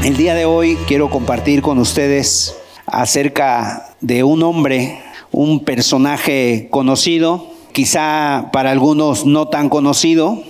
El día de hoy quiero compartir con ustedes acerca de un hombre, un personaje conocido, quizá para algunos no tan conocido,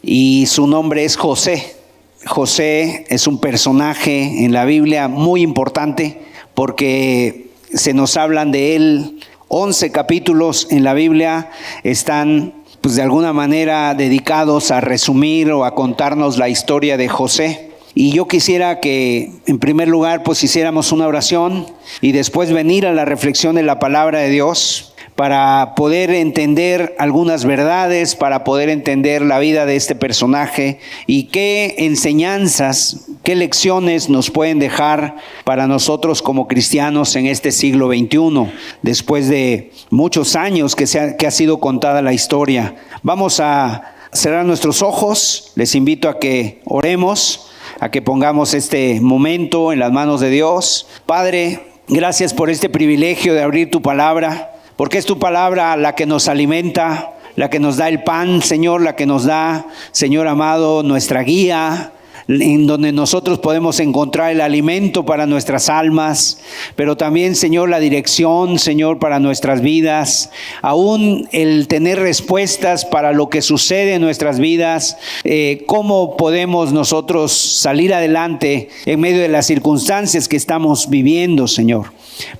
y su nombre es José. José es un personaje en la Biblia muy importante porque se nos hablan de él. 11 capítulos en la Biblia están de alguna manera dedicados a resumir o a contarnos la historia de José. Y yo quisiera que en primer lugar hiciéramos una oración y después venir a la reflexión de la palabra de Dios para poder entender algunas verdades, para poder entender la vida de este personaje y qué enseñanzas, qué lecciones nos pueden dejar para nosotros como cristianos en este siglo XXI, después de muchos años que ha sido contada la historia. Vamos a cerrar nuestros ojos, les invito a que oremos, a que pongamos este momento en las manos de Dios. Padre, gracias por este privilegio de abrir tu palabra, porque es tu palabra la que nos alimenta, la que nos da el pan, Señor, la que nos da, Señor amado, nuestra guía, en donde nosotros podemos encontrar el alimento para nuestras almas, pero también, Señor, la dirección, Señor, para nuestras vidas, aún el tener respuestas para lo que sucede en nuestras vidas, cómo podemos nosotros salir adelante en medio de las circunstancias que estamos viviendo, Señor.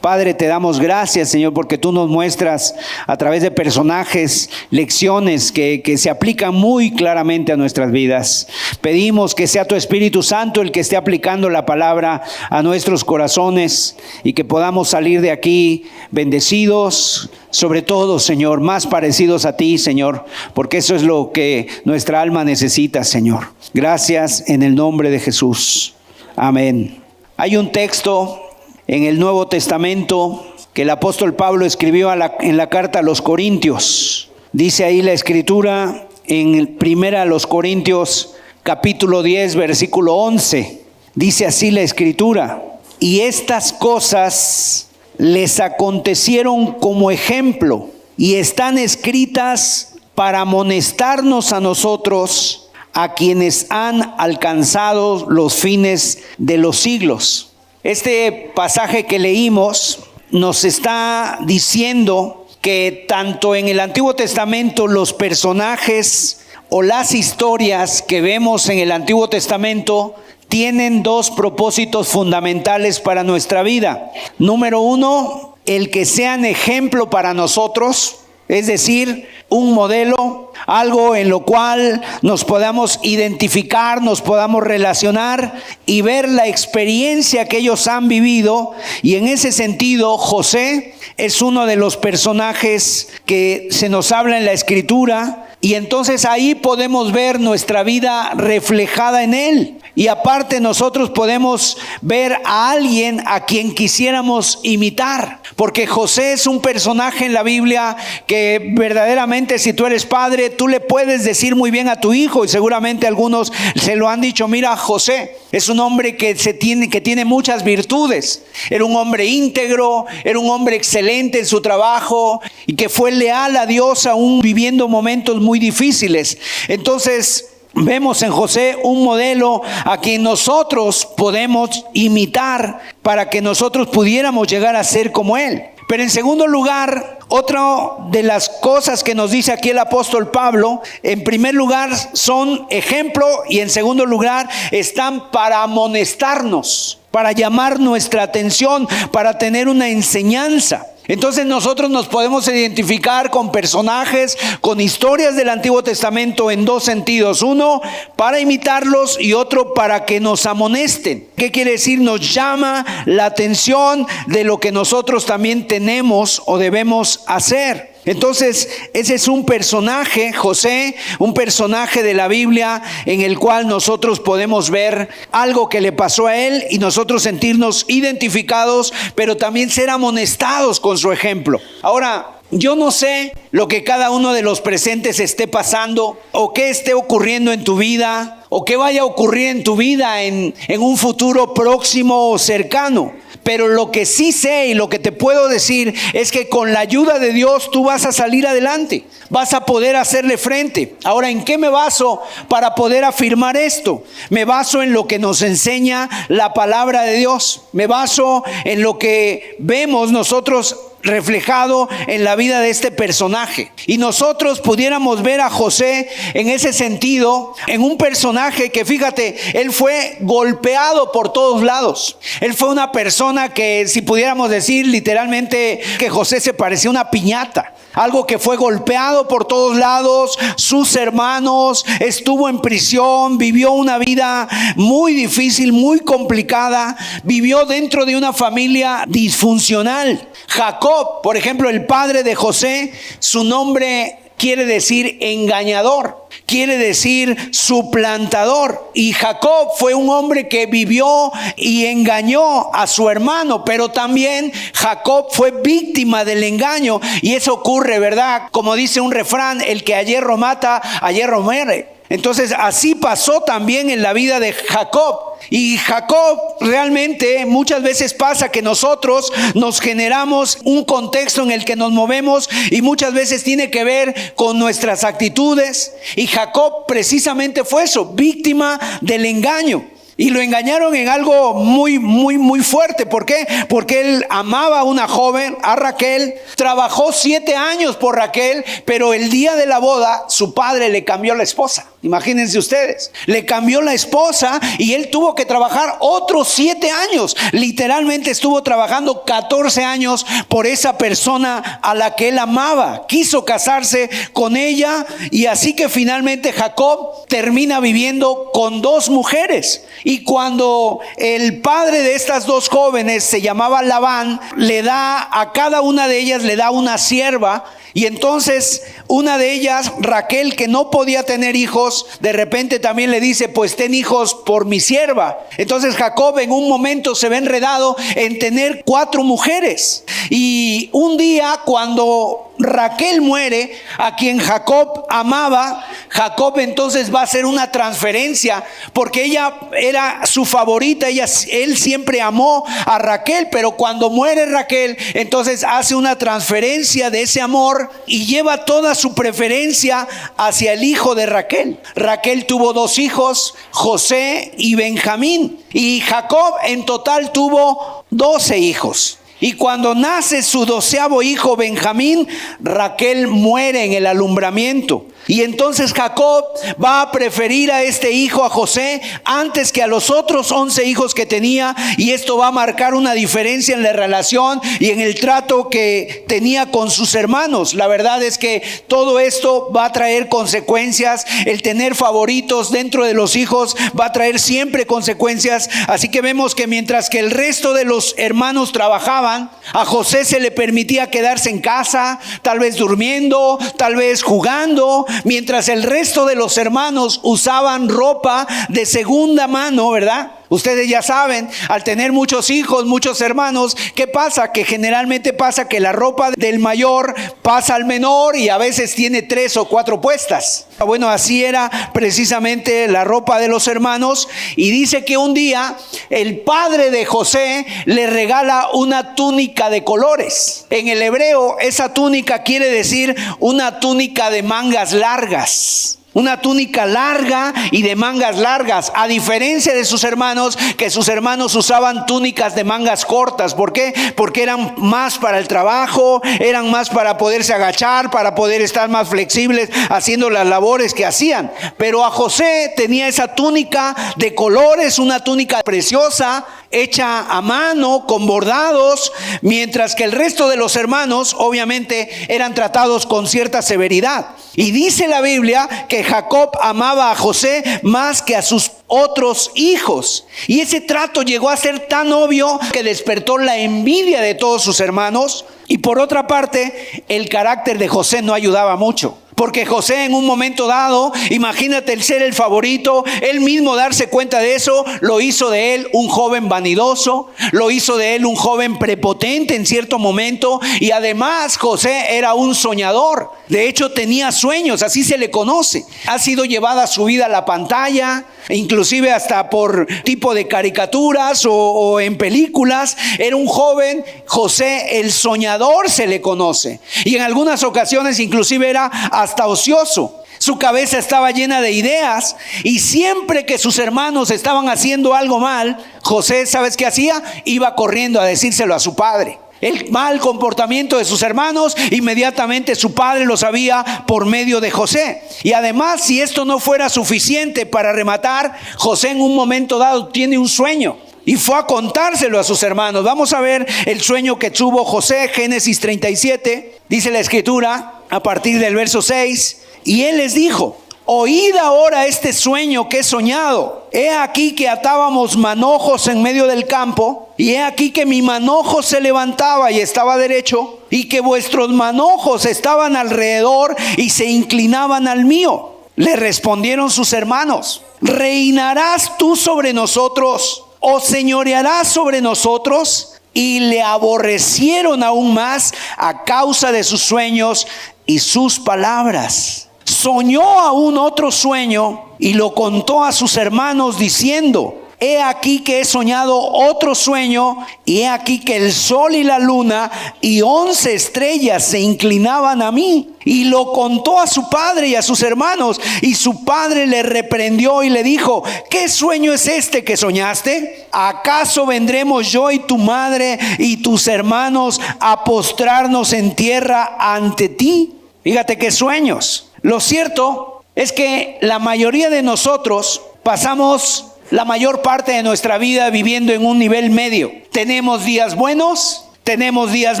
Padre, te damos gracias, Señor, porque tú nos muestras a través de personajes lecciones que se aplican muy claramente a nuestras vidas. Pedimos que sea tu Espíritu Santo el que esté aplicando la palabra a nuestros corazones y que podamos salir de aquí bendecidos, sobre todo, Señor, más parecidos a ti, Señor, porque eso es lo que nuestra alma necesita, Señor. Gracias en el nombre de Jesús. Amén. Hay un texto en el Nuevo Testamento que el apóstol Pablo escribió en la carta a los Corintios. Dice ahí la Escritura en 1 Corintios capítulo 10 versículo 11. Dice así la Escritura: y estas cosas les acontecieron como ejemplo y están escritas para amonestarnos a nosotros, a quienes han alcanzado los fines de los siglos. Este pasaje que leímos nos está diciendo que tanto en el Antiguo Testamento los personajes o las historias que vemos en el Antiguo Testamento tienen dos propósitos fundamentales para nuestra vida. Número uno, el que sean ejemplo para nosotros, es decir, un modelo, algo en lo cual nos podamos identificar, nos podamos relacionar y ver la experiencia que ellos han vivido. Y en ese sentido, José es uno de los personajes que se nos habla en la Escritura, y entonces ahí podemos ver nuestra vida reflejada en él. Y aparte nosotros podemos ver a alguien a quien quisiéramos imitar, porque José es un personaje en la Biblia que verdaderamente, si tú eres padre, tú le puedes decir muy bien a tu hijo, y seguramente algunos se lo han dicho: mira, José es un hombre que tiene muchas virtudes. Era un hombre íntegro, era un hombre excelente en su trabajo y que fue leal a Dios aún viviendo momentos muy difíciles. Entonces vemos en José un modelo a quien nosotros podemos imitar para que nosotros pudiéramos llegar a ser como él. Pero en segundo lugar, otra de las cosas que nos dice aquí el apóstol Pablo, en primer lugar son ejemplo, y en segundo lugar están para amonestarnos, para llamar nuestra atención, para tener una enseñanza. Entonces nosotros nos podemos identificar con personajes, con historias del Antiguo Testamento en dos sentidos: uno, para imitarlos, y otro, para que nos amonesten. ¿Qué quiere decir? Nos llama la atención de lo que nosotros también tenemos o debemos hacer. Entonces ese es un personaje, José, un personaje de la Biblia en el cual nosotros podemos ver algo que le pasó a él y nosotros sentirnos identificados, pero también ser amonestados con su ejemplo. Ahora, yo no sé lo que cada uno de los presentes esté pasando, o qué esté ocurriendo en tu vida, o qué vaya a ocurrir en tu vida en un futuro próximo o cercano. pero lo que sí sé y lo que te puedo decir es que con la ayuda de Dios tú vas a salir adelante, vas a poder hacerle frente. Ahora, ¿en qué me baso para poder afirmar esto? Me baso en lo que nos enseña la palabra de Dios, me baso en lo que vemos nosotros reflejado en la vida de este personaje. Y nosotros pudiéramos ver a José en ese sentido, en un personaje que, fíjate, él fue golpeado por todos lados. Él fue una persona que, si pudiéramos decir literalmente, que José se parecía a una piñata. Algo que fue golpeado por todos lados, sus hermanos, estuvo en prisión, vivió una vida muy difícil, muy complicada, vivió dentro de una familia disfuncional. Jacob, por ejemplo, el padre de José, su nombre quiere decir engañador, quiere decir suplantador. Y Jacob fue un hombre que vivió y engañó a su hermano, pero también Jacob fue víctima del engaño. Y eso ocurre, ¿verdad? Como dice un refrán, el que a hierro mata, a hierro muere. Entonces así pasó también en la vida de Jacob. Y Jacob realmente muchas veces pasa que nosotros nos generamos un contexto en el que nos movemos y muchas veces tiene que ver con nuestras actitudes. Y Jacob precisamente fue eso, víctima del engaño. Y lo engañaron en algo muy fuerte. ¿Por qué? Porque él amaba a una joven, a Raquel. Trabajó 7 años por Raquel, pero el día de la boda su padre le cambió la esposa. Imagínense ustedes, le cambió la esposa y él tuvo que trabajar otros 7 años. Literalmente estuvo trabajando 14 años por esa persona a la que él amaba. Quiso casarse con ella y así que finalmente Jacob termina viviendo con 2 mujeres. Y cuando el padre de estas 2 jóvenes se llamaba Labán, le da a cada una de ellas, le da una sierva. Y entonces una de ellas, Raquel, que no podía tener hijos, de repente también le dice, pues ten hijos por mi sierva. Entonces Jacob en un momento se ve enredado en tener 4 mujeres. Y un día cuando Raquel muere, a quien Jacob amaba, Jacob entonces va a hacer una transferencia, porque ella era su favorita, él siempre amó a Raquel, pero cuando muere Raquel, entonces hace una transferencia de ese amor y lleva toda su preferencia hacia el hijo de Raquel. Raquel tuvo 2 hijos, José y Benjamín, y Jacob en total tuvo 12 hijos. Y cuando nace su 12º hijo, Benjamín, Raquel muere en el alumbramiento. Y entonces Jacob va a preferir a este hijo, a José, antes que a los otros 11 hijos que tenía. Y esto va a marcar una diferencia en la relación y en el trato que tenía con sus hermanos. La verdad es que todo esto va a traer consecuencias. El tener favoritos dentro de los hijos va a traer siempre consecuencias. Así que vemos que mientras que el resto de los hermanos trabajaban, a José se le permitía quedarse en casa, tal vez durmiendo, tal vez jugando, mientras el resto de los hermanos usaban ropa de segunda mano, ¿verdad? Ustedes ya saben, al tener muchos hijos, muchos hermanos, ¿qué pasa? Que generalmente pasa que la ropa del mayor pasa al menor y a veces tiene 3 o 4 puestas. Bueno, así era precisamente la ropa de los hermanos. Y dice que un día el padre de José le regala una túnica de colores. En el hebreo, esa túnica quiere decir una túnica de mangas largas. Una túnica larga y de mangas largas, a diferencia de sus hermanos, que sus hermanos usaban túnicas de mangas cortas. ¿Por qué? Porque eran más para el trabajo, eran más para poderse agachar, para poder estar más flexibles haciendo las labores que hacían. Pero a José tenía esa túnica de colores, una túnica preciosa, hecha a mano, con bordados, mientras que el resto de los hermanos obviamente eran tratados con cierta severidad. Y dice la Biblia que Jacob amaba a José más que a sus otros hijos. Y ese trato llegó a ser tan obvio que despertó la envidia de todos sus hermanos. Y por otra parte, el carácter de José no ayudaba mucho. Porque José en un momento dado, imagínate el ser el favorito, él mismo darse cuenta de eso, lo hizo de él un joven vanidoso, lo hizo de él un joven prepotente en cierto momento, y además José era un soñador. De hecho tenía sueños, así se le conoce. Ha sido llevada su vida a la pantalla, inclusive hasta por tipo de caricaturas o en películas. Era un joven, José el soñador se le conoce, y en algunas ocasiones inclusive era hasta ocioso. Su cabeza estaba llena de ideas, y siempre que sus hermanos estaban haciendo algo mal, José, ¿sabes qué hacía? Iba corriendo a decírselo a su padre. El mal comportamiento de sus hermanos, inmediatamente su padre lo sabía por medio de José. Y además, si esto no fuera suficiente para rematar, José en un momento dado tiene un sueño y fue a contárselo a sus hermanos. Vamos a ver el sueño que tuvo José. Génesis 37, dice la escritura a partir del verso 6: y él les dijo: oíd ahora este sueño que he soñado. He aquí que atábamos manojos en medio del campo, y he aquí que mi manojo se levantaba y estaba derecho, y que vuestros manojos estaban alrededor y se inclinaban al mío. Le respondieron sus hermanos: ¿reinarás tú sobre nosotros, o señorearás sobre nosotros? Y le aborrecieron aún más a causa de sus sueños y sus palabras. Soñó aún otro sueño y lo contó a sus hermanos diciendo: he aquí que he soñado otro sueño, y he aquí que el sol y la luna y 11 estrellas se inclinaban a mí. Y lo contó a su padre y a sus hermanos, y su padre le reprendió y le dijo: ¿qué sueño es este que soñaste? ¿Acaso vendremos yo y tu madre y tus hermanos a postrarnos en tierra ante ti? Fíjate qué sueños. Lo cierto es que la mayoría de nosotros pasamos la mayor parte de nuestra vida viviendo en un nivel medio. Tenemos días buenos, tenemos días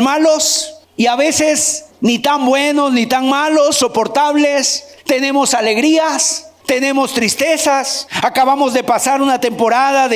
malos, y a veces ni tan buenos ni tan malos, soportables. Tenemos alegrías, tenemos tristezas. Acabamos de pasar una temporada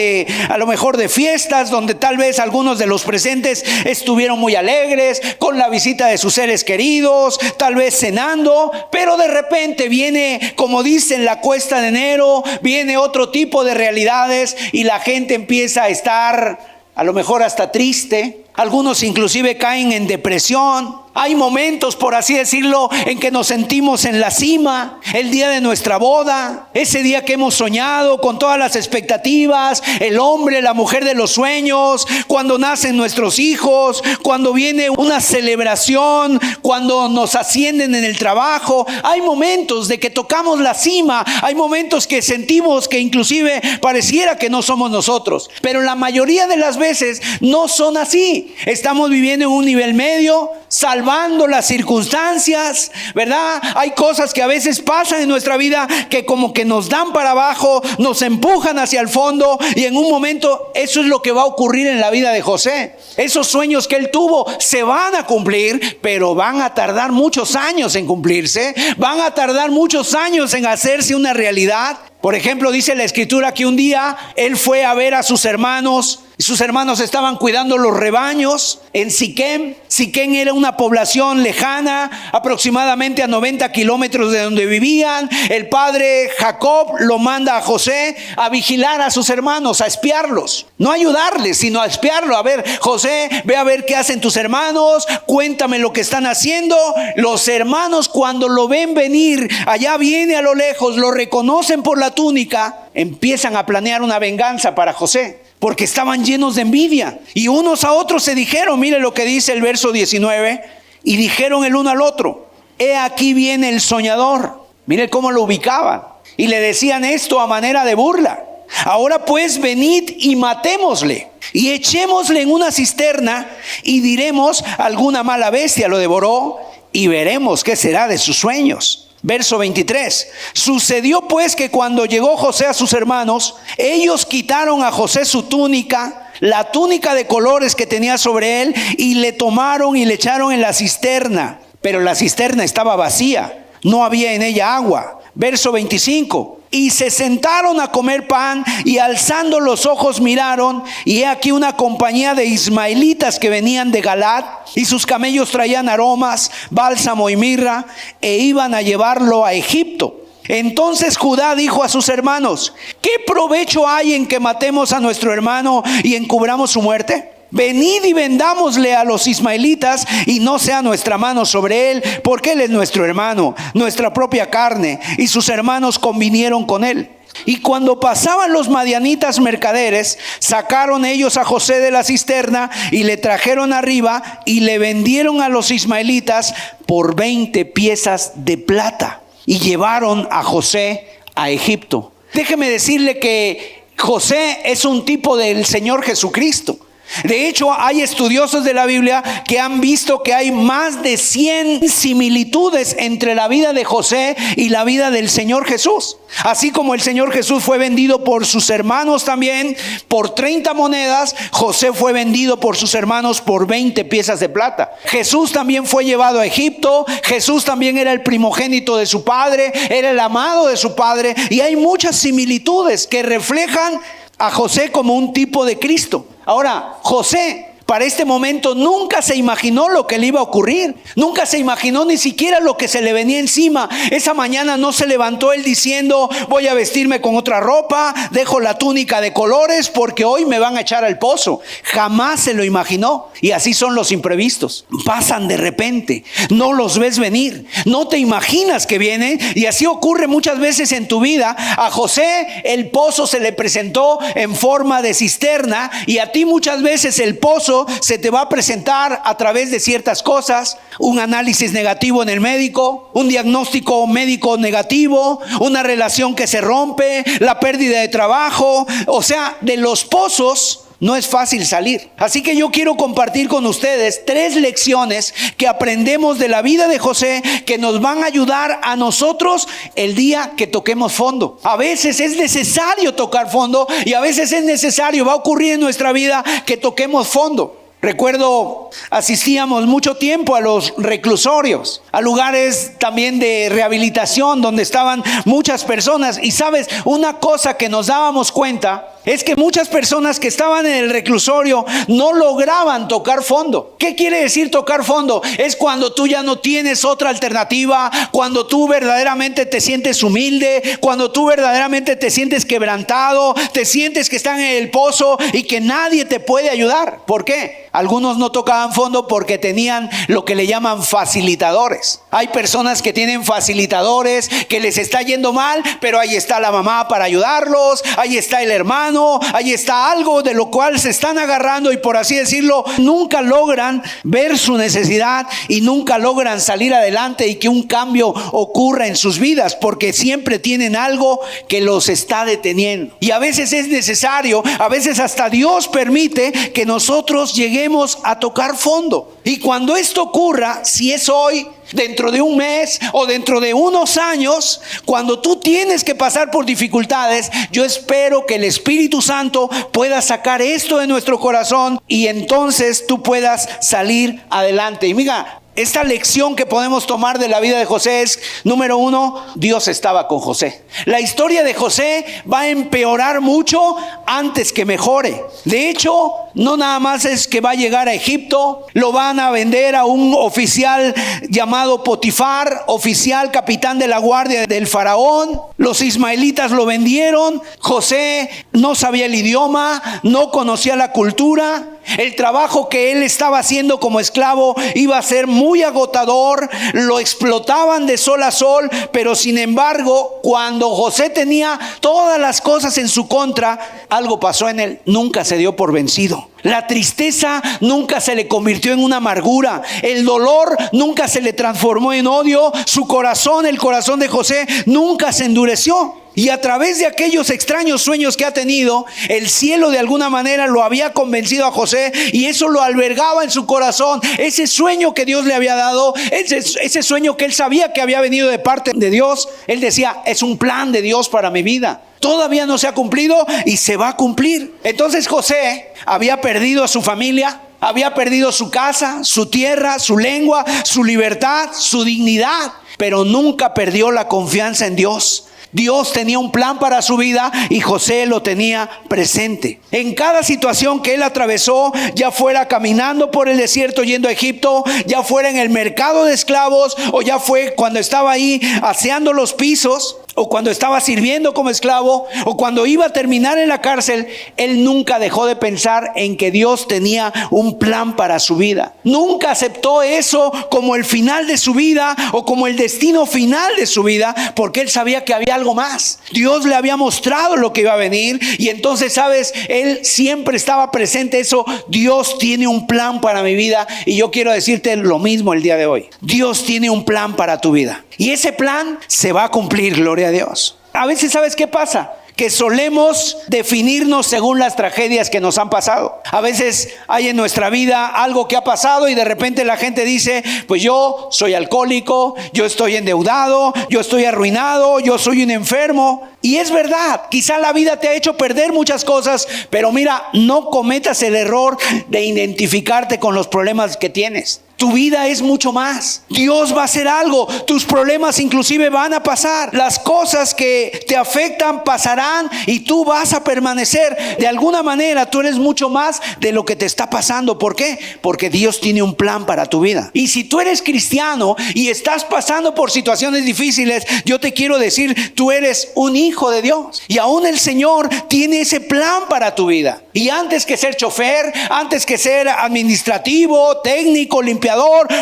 a lo mejor de fiestas, donde tal vez algunos de los presentes estuvieron muy alegres con la visita de sus seres queridos, tal vez cenando, pero de repente viene, como dicen, la cuesta de enero, viene otro tipo de realidades, y la gente empieza a estar a lo mejor hasta triste. Algunos inclusive caen en depresión. Hay momentos, por así decirlo, en que nos sentimos en la cima. El día de nuestra boda, ese día que hemos soñado con todas las expectativas, el hombre, la mujer de los sueños, cuando nacen nuestros hijos, cuando viene una celebración, cuando nos ascienden en el trabajo. Hay momentos de que tocamos la cima, hay momentos que sentimos que inclusive pareciera que no somos nosotros, pero la mayoría de las veces no son así. Estamos viviendo en un nivel medio, salvando las circunstancias, ¿verdad? Hay cosas que a veces pasan en nuestra vida que como que nos dan para abajo, nos empujan hacia el fondo, y en un momento eso es lo que va a ocurrir en la vida de José. Esos sueños que él tuvo se van a cumplir, pero van a tardar muchos años en cumplirse, van a tardar muchos años en hacerse una realidad. Por ejemplo, dice la escritura que un día él fue a ver a sus hermanos, y sus hermanos estaban cuidando los rebaños en Siquem. Siquem era una población lejana, aproximadamente a 90 kilómetros de donde vivían. El padre Jacob lo manda a José a vigilar a sus hermanos, a espiarlos. No a ayudarles, sino a espiarlo. A ver, José, ve a ver qué hacen tus hermanos, cuéntame lo que están haciendo. Los hermanos, cuando lo ven venir, allá viene a lo lejos, lo reconocen por la túnica, empiezan a planear una venganza para José, porque estaban llenos de envidia, y unos a otros se dijeron, mire lo que dice el verso 19, y dijeron el uno al otro: he aquí viene el soñador. Mire cómo lo ubicaban, y le decían esto a manera de burla: ahora pues venid y matémosle, y echémosle en una cisterna, y diremos: alguna mala bestia lo devoró, y veremos qué será de sus sueños. Verso 23. Sucedió pues que cuando llegó José a sus hermanos, ellos quitaron a José su túnica, la túnica de colores que tenía sobre él, y le tomaron y le echaron en la cisterna. Pero la cisterna estaba vacía, no había en ella agua. Verso 25. y se sentaron a comer pan, y alzando los ojos miraron, y he aquí una compañía de ismaelitas que venían de Galaad, y sus camellos traían aromas, bálsamo y mirra, e iban a llevarlo a Egipto. Entonces Judá dijo a sus hermanos: ¿qué provecho hay en que matemos a nuestro hermano y encubramos su muerte? Venid y vendámosle a los ismaelitas, y no sea nuestra mano sobre él, porque él es nuestro hermano, nuestra propia carne. Y sus hermanos convinieron con él. Y cuando pasaban los madianitas mercaderes, sacaron ellos a José de la cisterna y le trajeron arriba, y le vendieron a los ismaelitas por 20 piezas de plata, y llevaron a José a Egipto. Déjeme decirle que José es un tipo del Señor Jesucristo. De hecho, hay estudiosos de la Biblia que han visto que hay más de 100 similitudes entre la vida de José y la vida del Señor Jesús. Así como el Señor Jesús fue vendido por sus hermanos también por 30 monedas, José fue vendido por sus hermanos por 20 piezas de plata. Jesús también fue llevado a Egipto. Jesús también era el primogénito de su padre, era el amado de su padre. Y hay muchas similitudes que reflejan a José como un tipo de Cristo. Ahora, José para este momento nunca se imaginó lo que le iba a ocurrir. Nunca se imaginó ni siquiera lo que se le venía encima. Esa mañana no se levantó él diciendo: voy a vestirme con otra ropa, dejo la túnica de colores porque hoy me van a echar al pozo. Jamás se lo imaginó. Y así son los imprevistos. Pasan de repente, no los ves venir, no te imaginas que vienen. Y así ocurre muchas veces en tu vida. A José el pozo se le presentó en forma de cisterna, y a ti muchas veces el pozo se te va a presentar a través de ciertas cosas: un análisis negativo en el médico, un diagnóstico médico negativo, una relación que se rompe, la pérdida de trabajo. O sea, de los pozos no es fácil salir. Así que yo quiero compartir con ustedes 3 lecciones que aprendemos de la vida de José, que nos van a ayudar a nosotros el día que toquemos fondo. A veces es necesario tocar fondo, y a veces es necesario, va a ocurrir en nuestra vida que toquemos fondo. Recuerdo, asistíamos mucho tiempo a los reclusorios, a lugares también de rehabilitación donde estaban muchas personas. Y sabes, una cosa que nos dábamos cuenta es que muchas personas que estaban en el reclusorio no lograban tocar fondo. ¿Qué quiere decir tocar fondo? Es cuando tú ya no tienes otra alternativa, cuando tú verdaderamente te sientes humilde, cuando tú verdaderamente te sientes quebrantado, te sientes que están en el pozo y que nadie te puede ayudar. ¿Por qué? Algunos no tocaban fondo porque tenían lo que le llaman facilitadores. Hay personas que tienen facilitadores, que les está yendo mal, pero ahí está la mamá para ayudarlos, ahí está el hermano, ahí está algo de lo cual se están agarrando, y por así decirlo, nunca logran ver su necesidad y nunca logran salir adelante y que un cambio ocurra en sus vidas, porque siempre tienen algo que los está deteniendo. Y a veces es necesario, a veces hasta Dios permite que nosotros lleguemos a tocar fondo. Y cuando esto ocurra, si es hoy, dentro de un mes o dentro de unos años, cuando tú tienes que pasar por dificultades, yo espero que el Espíritu Santo pueda sacar esto de nuestro corazón, y entonces tú puedas salir adelante. Y mira, esta lección que podemos tomar de la vida de José es: número 1, Dios estaba con José. La historia de José va a empeorar mucho antes que mejore. De hecho, no nada más es que va a llegar a Egipto, lo van a vender a un oficial llamado Potifar, oficial capitán de la guardia del faraón. Los ismaelitas lo vendieron. José no sabía el idioma, no conocía la cultura. El trabajo que él estaba haciendo como esclavo iba a ser muy agotador, lo explotaban de sol a sol. Pero sin embargo, cuando José tenía todas las cosas en su contra, algo pasó en él: nunca se dio por vencido. La tristeza nunca se le convirtió en una amargura. El dolor nunca se le transformó en odio. Su corazón, el corazón de José, nunca se endureció. Y a través de aquellos extraños sueños que ha tenido, el cielo de alguna manera lo había convencido a José, y eso lo albergaba en su corazón. Ese sueño que Dios le había dado, ese sueño que él sabía que había venido de parte de Dios, él decía: es un plan de Dios para mi vida. Todavía no se ha cumplido y se va a cumplir. Entonces José había perdido a su familia, había perdido su casa, su tierra, su lengua, su libertad, su dignidad, pero nunca perdió la confianza en Dios. Dios tenía un plan para su vida y José lo tenía presente. En cada situación que él atravesó, ya fuera caminando por el desierto yendo a Egipto, ya fuera en el mercado de esclavos, o ya fue cuando estaba ahí aseando los pisos, o cuando estaba sirviendo como esclavo, o cuando iba a terminar en la cárcel, él nunca dejó de pensar en que Dios tenía un plan para su vida. Nunca aceptó eso como el final de su vida o como el destino final de su vida, porque él sabía que había algo más. Dios le había mostrado lo que iba a venir, y entonces, ¿sabes? Él siempre estaba presente eso. Dios tiene un plan para mi vida, y yo quiero decirte lo mismo el día de hoy. Dios tiene un plan para tu vida, y ese plan se va a cumplir, gloria a Dios. A veces, ¿sabes qué pasa? Que solemos definirnos según las tragedias que nos han pasado. A veces hay en nuestra vida algo que ha pasado y de repente la gente dice, pues yo soy alcohólico, yo estoy endeudado, yo estoy arruinado, yo soy un enfermo. Y es verdad, quizá la vida te ha hecho perder muchas cosas, pero mira, no cometas el error de identificarte con los problemas que tienes. Tu vida es mucho más. Dios va a hacer algo. Tus problemas inclusive van a pasar. Las cosas que te afectan pasarán y tú vas a permanecer. De alguna manera tú eres mucho más de lo que te está pasando. ¿Por qué? Porque Dios tiene un plan para tu vida. Y si tú eres cristiano y estás pasando por situaciones difíciles, yo te quiero decir, tú eres un hijo de Dios. Y aún el Señor tiene ese plan para tu vida. Y antes que ser chofer, antes que ser administrativo, técnico, limpiador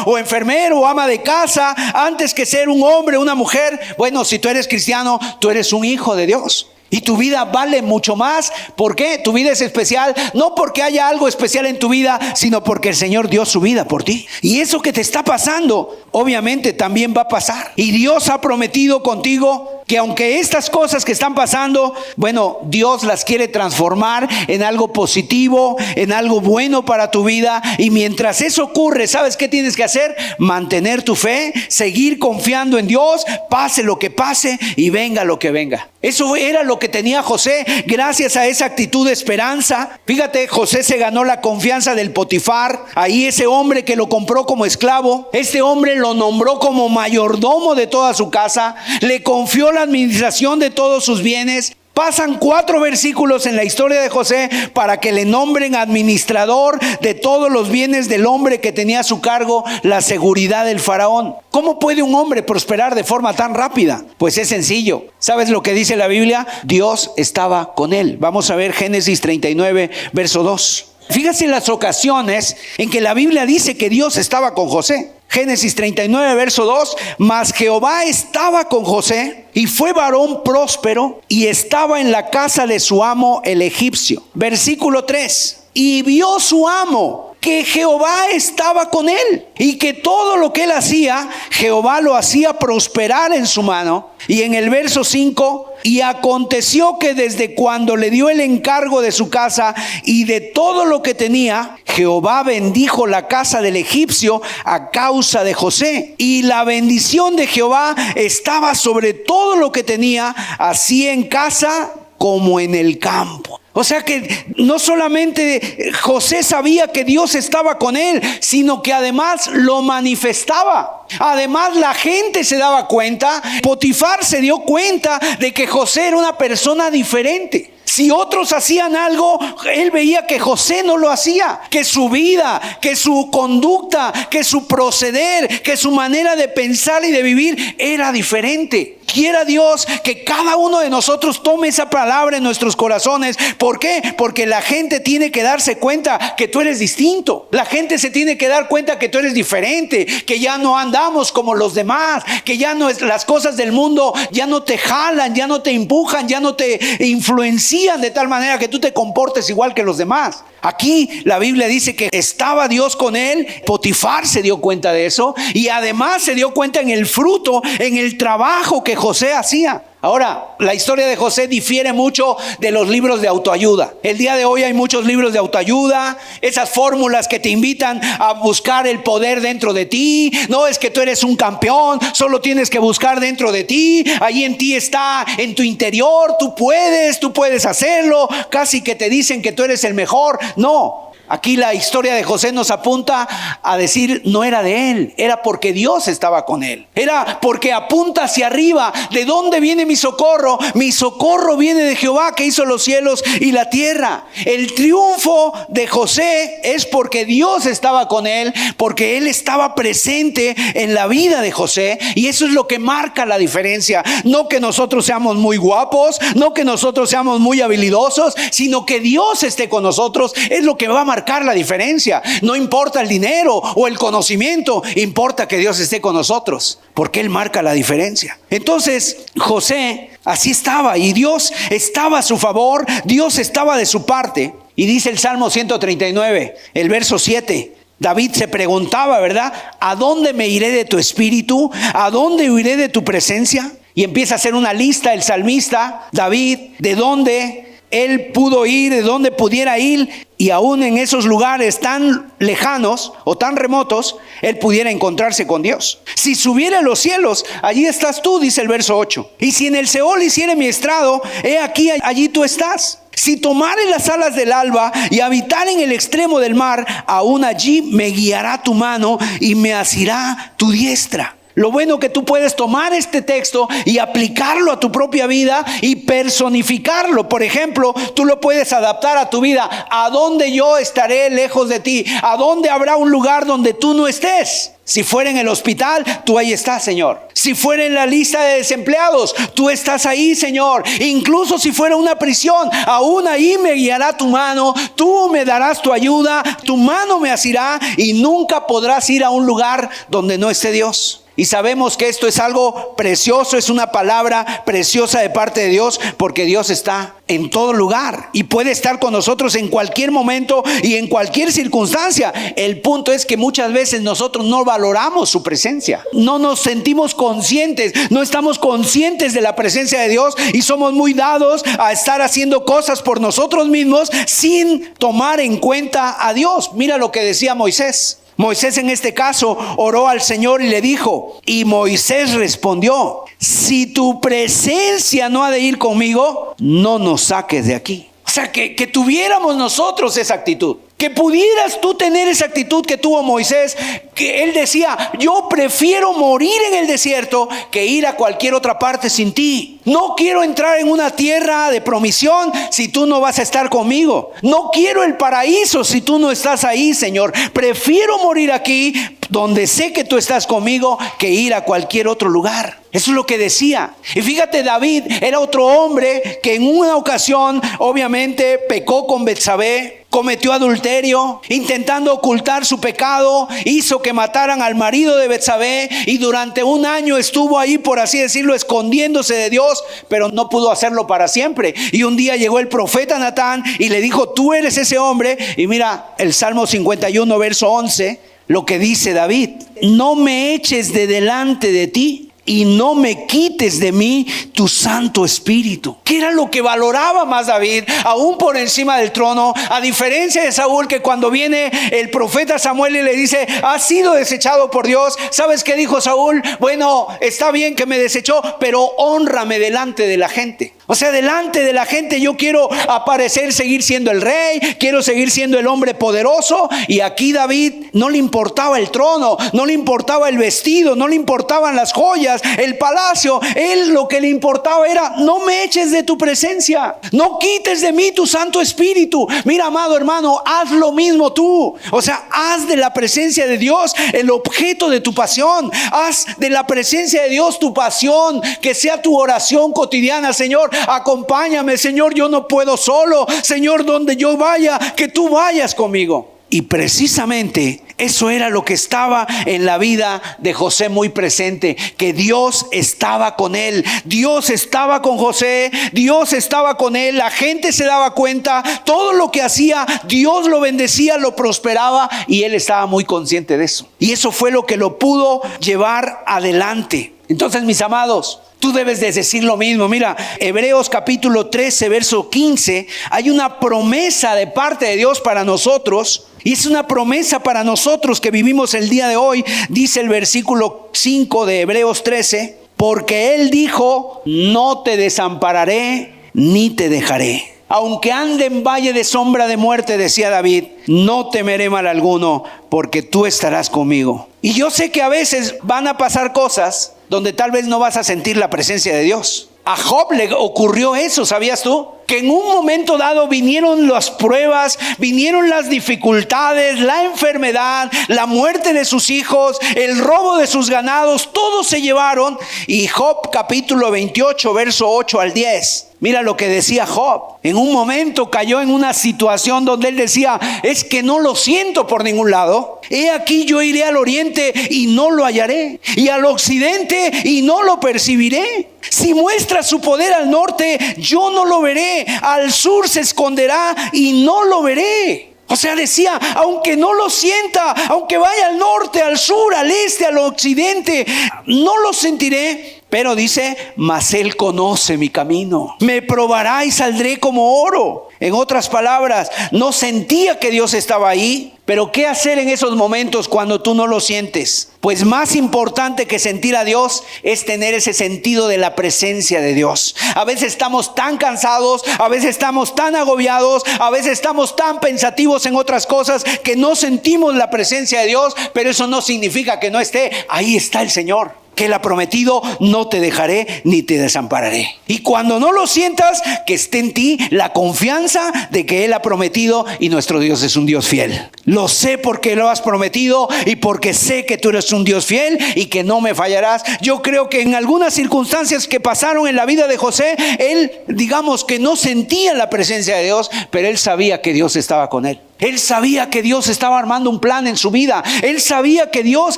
o enfermero o ama de casa, antes que ser un hombre, una mujer, bueno, si tú eres cristiano, tú eres un hijo de Dios. Y tu vida vale mucho más. ¿Por qué? Tu vida es especial, no porque haya algo especial en tu vida, sino porque el Señor dio su vida por ti. Y eso que te está pasando, obviamente también va a pasar. Y Dios ha prometido contigo que aunque estas cosas que están pasando, bueno, Dios las quiere transformar en algo positivo, en algo bueno para tu vida. Y mientras eso ocurre, ¿sabes qué tienes que hacer? Mantener tu fe, seguir confiando en Dios, pase lo que pase y venga lo que venga. Eso era lo que tenía José, gracias a esa actitud de esperanza. Fíjate, José se ganó la confianza del Potifar, ahí ese hombre que lo compró como esclavo. Este hombre lo nombró como mayordomo de toda su casa, le confió la administración de todos sus bienes. Pasan 4 versículos en la historia de José para que le nombren administrador de todos los bienes del hombre que tenía a su cargo la seguridad del faraón. ¿Cómo puede un hombre prosperar de forma tan rápida? Pues es sencillo. ¿Sabes lo que dice la Biblia? Dios estaba con él. Vamos a ver Génesis 39, verso 2. Fíjate las ocasiones en que la Biblia dice que Dios estaba con José. Génesis 39, verso 2. Mas Jehová estaba con José y fue varón próspero y estaba en la casa de su amo el egipcio. Versículo 3. Y vio su amo que Jehová estaba con él y que todo lo que él hacía, Jehová lo hacía prosperar en su mano. Y en el verso 5, y aconteció que desde cuando le dio el encargo de su casa y de todo lo que tenía, Jehová bendijo la casa del egipcio a causa de José. Y la bendición de Jehová estaba sobre todo lo que tenía, así en casa como en el campo. O sea que no solamente José sabía que Dios estaba con él, sino que además lo manifestaba. Además la gente se daba cuenta, Potifar se dio cuenta de que José era una persona diferente. Si otros hacían algo, él veía que José no lo hacía, que su vida, que su conducta, que su proceder, que su manera de pensar y de vivir era diferente. Quiera Dios que cada uno de nosotros tome esa palabra en nuestros corazones. ¿Por qué? Porque la gente tiene que darse cuenta que tú eres distinto. La gente se tiene que dar cuenta que tú eres diferente, que ya no andamos como los demás, que ya no es, las cosas del mundo ya no te jalan, ya no te empujan, ya no te influencian de tal manera que tú te comportes igual que los demás. Aquí la Biblia dice que estaba Dios con él. Potifar se dio cuenta de eso y además se dio cuenta en el fruto, en el trabajo que José hacía. Ahora, la historia de José difiere mucho de los libros de autoayuda. El día de hoy hay muchos libros de autoayuda, esas fórmulas que te invitan a buscar el poder dentro de ti. No es que tú eres un campeón, solo tienes que buscar dentro de ti. Ahí en ti está, en tu interior, tú puedes hacerlo. Casi que te dicen que tú eres el mejor. No. Aquí la historia de José nos apunta a decir, no era de él, era porque Dios estaba con él. Era porque apunta hacia arriba. ¿De dónde viene mi socorro? Mi socorro viene de Jehová, que hizo los cielos y la tierra. El triunfo de José es porque Dios estaba con él, porque él estaba presente en la vida de José, y eso es lo que marca la diferencia. No que nosotros seamos muy guapos, no que nosotros seamos muy habilidosos, sino que Dios esté con nosotros es lo que va a marcar la diferencia. No importa el dinero o el conocimiento, importa que Dios esté con nosotros, porque Él marca la diferencia. Entonces José así estaba, y Dios estaba a su favor, Dios estaba de su parte. Y dice el Salmo 139, el verso 7, David se preguntaba, ¿verdad? ¿A dónde me iré de tu espíritu? ¿A dónde huiré de tu presencia? Y empieza a hacer una lista el salmista David de dónde él pudo ir, de dónde pudiera ir, y aún en esos lugares tan lejanos o tan remotos, él pudiera encontrarse con Dios. Si subiera a los cielos, allí estás tú, dice el verso 8. Y si en el Seol hiciere mi estrado, he aquí, allí tú estás. Si tomare las alas del alba y habitar en el extremo del mar, aún allí me guiará tu mano y me asirá tu diestra. Lo bueno que tú puedes tomar este texto y aplicarlo a tu propia vida y personificarlo. Por ejemplo, tú lo puedes adaptar a tu vida. ¿A dónde yo estaré lejos de ti? ¿A dónde habrá un lugar donde tú no estés? Si fuera en el hospital, tú ahí estás, Señor. Si fuera en la lista de desempleados, tú estás ahí, Señor. Incluso si fuera una prisión, aún ahí me guiará tu mano, tú me darás tu ayuda, tu mano me asirá, y nunca podrás ir a un lugar donde no esté Dios. Y sabemos que esto es algo precioso, es una palabra preciosa de parte de Dios, porque Dios está en todo lugar y puede estar con nosotros en cualquier momento y en cualquier circunstancia. El punto es que muchas veces nosotros no valoramos su presencia, no nos sentimos conscientes, no estamos conscientes de la presencia de Dios, y somos muy dados a estar haciendo cosas por nosotros mismos sin tomar en cuenta a Dios. Mira lo que decía Moisés. Moisés en este caso oró al Señor y le dijo, y Moisés respondió, si tu presencia no ha de ir conmigo, no nos saques de aquí. O sea, que tuviéramos nosotros esa actitud. Que pudieras tú tener esa actitud que tuvo Moisés, que él decía, yo prefiero morir en el desierto que ir a cualquier otra parte sin ti. No quiero entrar en una tierra de promisión si tú no vas a estar conmigo. No quiero el paraíso si tú no estás ahí, Señor. Prefiero morir aquí donde sé que tú estás conmigo que ir a cualquier otro lugar. Eso es lo que decía. Y fíjate, David era otro hombre que en una ocasión obviamente pecó con Betsabé. Cometió adulterio, intentando ocultar su pecado, hizo que mataran al marido de Betsabé, y durante un año estuvo ahí, por así decirlo, escondiéndose de Dios, pero no pudo hacerlo para siempre. Y un día llegó el profeta Natán y le dijo, tú eres ese hombre. Y mira el Salmo 51, verso 11, lo que dice David: no me eches de delante de ti y no me quites de mí tu Santo Espíritu. ¿Qué era lo que valoraba más David, aún por encima del trono? A diferencia de Saúl, que cuando viene el profeta Samuel y le dice, has sido desechado por Dios. ¿Sabes qué dijo Saúl? Bueno, está bien que me desechó, pero hónrame delante de la gente. O sea, delante de la gente yo quiero aparecer, seguir siendo el rey, quiero seguir siendo el hombre poderoso. Y aquí David no le importaba el trono, no le importaba el vestido, no le importaban las joyas, el palacio. Él lo que le importaba era, no me eches de tu presencia, no quites de mí tu Santo Espíritu. Mira, amado hermano, haz lo mismo tú. O sea, haz de la presencia de Dios el objeto de tu pasión. Haz de la presencia de Dios tu pasión, que sea tu oración cotidiana. Señor, acompáñame, Señor, yo no puedo solo. Señor, donde yo vaya, que tú vayas conmigo. Y precisamente eso era lo que estaba en la vida de José muy presente, que Dios estaba con él. Dios estaba con José, Dios estaba con él. La gente se daba cuenta, todo lo que hacía, Dios lo bendecía, lo prosperaba, y él estaba muy consciente de eso. Y eso fue lo que lo pudo llevar adelante. Entonces, mis amados, tú debes de decir lo mismo. Mira, Hebreos capítulo 13, verso 15, hay una promesa de parte de Dios para nosotros. Y es una promesa para nosotros que vivimos el día de hoy. Dice el versículo 5 de Hebreos 13, porque Él dijo, no te desampararé ni te dejaré. Aunque ande en valle de sombra de muerte, decía David, no temeré mal alguno, porque tú estarás conmigo. Y yo sé que a veces van a pasar cosas donde tal vez no vas a sentir la presencia de Dios. A Job le ocurrió eso, ¿sabías tú? Que en un momento dado vinieron las pruebas, vinieron las dificultades, la enfermedad, la muerte de sus hijos, el robo de sus ganados, todos se llevaron. Y Job capítulo 28, verso 8 al 10. Mira lo que decía Job. En un momento cayó en una situación donde él decía, es que no lo siento por ningún lado. He aquí yo iré al oriente y no lo hallaré, y al occidente y no lo percibiré. Si muestra su poder al norte, yo no lo veré. Al sur se esconderá y no lo veré. O sea, decía, aunque no lo sienta, aunque vaya al norte, al sur, al este, al occidente, no lo sentiré. Pero dice, mas Él conoce mi camino. Me probará y saldré como oro. En otras palabras, no sentía que Dios estaba ahí. Pero ¿qué hacer en esos momentos cuando tú no lo sientes? Pues más importante que sentir a Dios es tener ese sentido de la presencia de Dios. A veces estamos tan cansados, a veces estamos tan agobiados, a veces estamos tan pensativos en otras cosas que no sentimos la presencia de Dios, pero eso no significa que no esté. Ahí está el Señor, que Él ha prometido, no te dejaré ni te desampararé. Y cuando no lo sientas, que esté en ti la confianza de que Él ha prometido y nuestro Dios es un Dios fiel. Lo sé porque lo has prometido y porque sé que tú eres un Dios fiel y que no me fallarás. Yo creo que en algunas circunstancias que pasaron en la vida de José, él, digamos que no sentía la presencia de Dios, pero él sabía que Dios estaba con él. Él sabía que Dios estaba armando un plan en su vida. Él sabía que Dios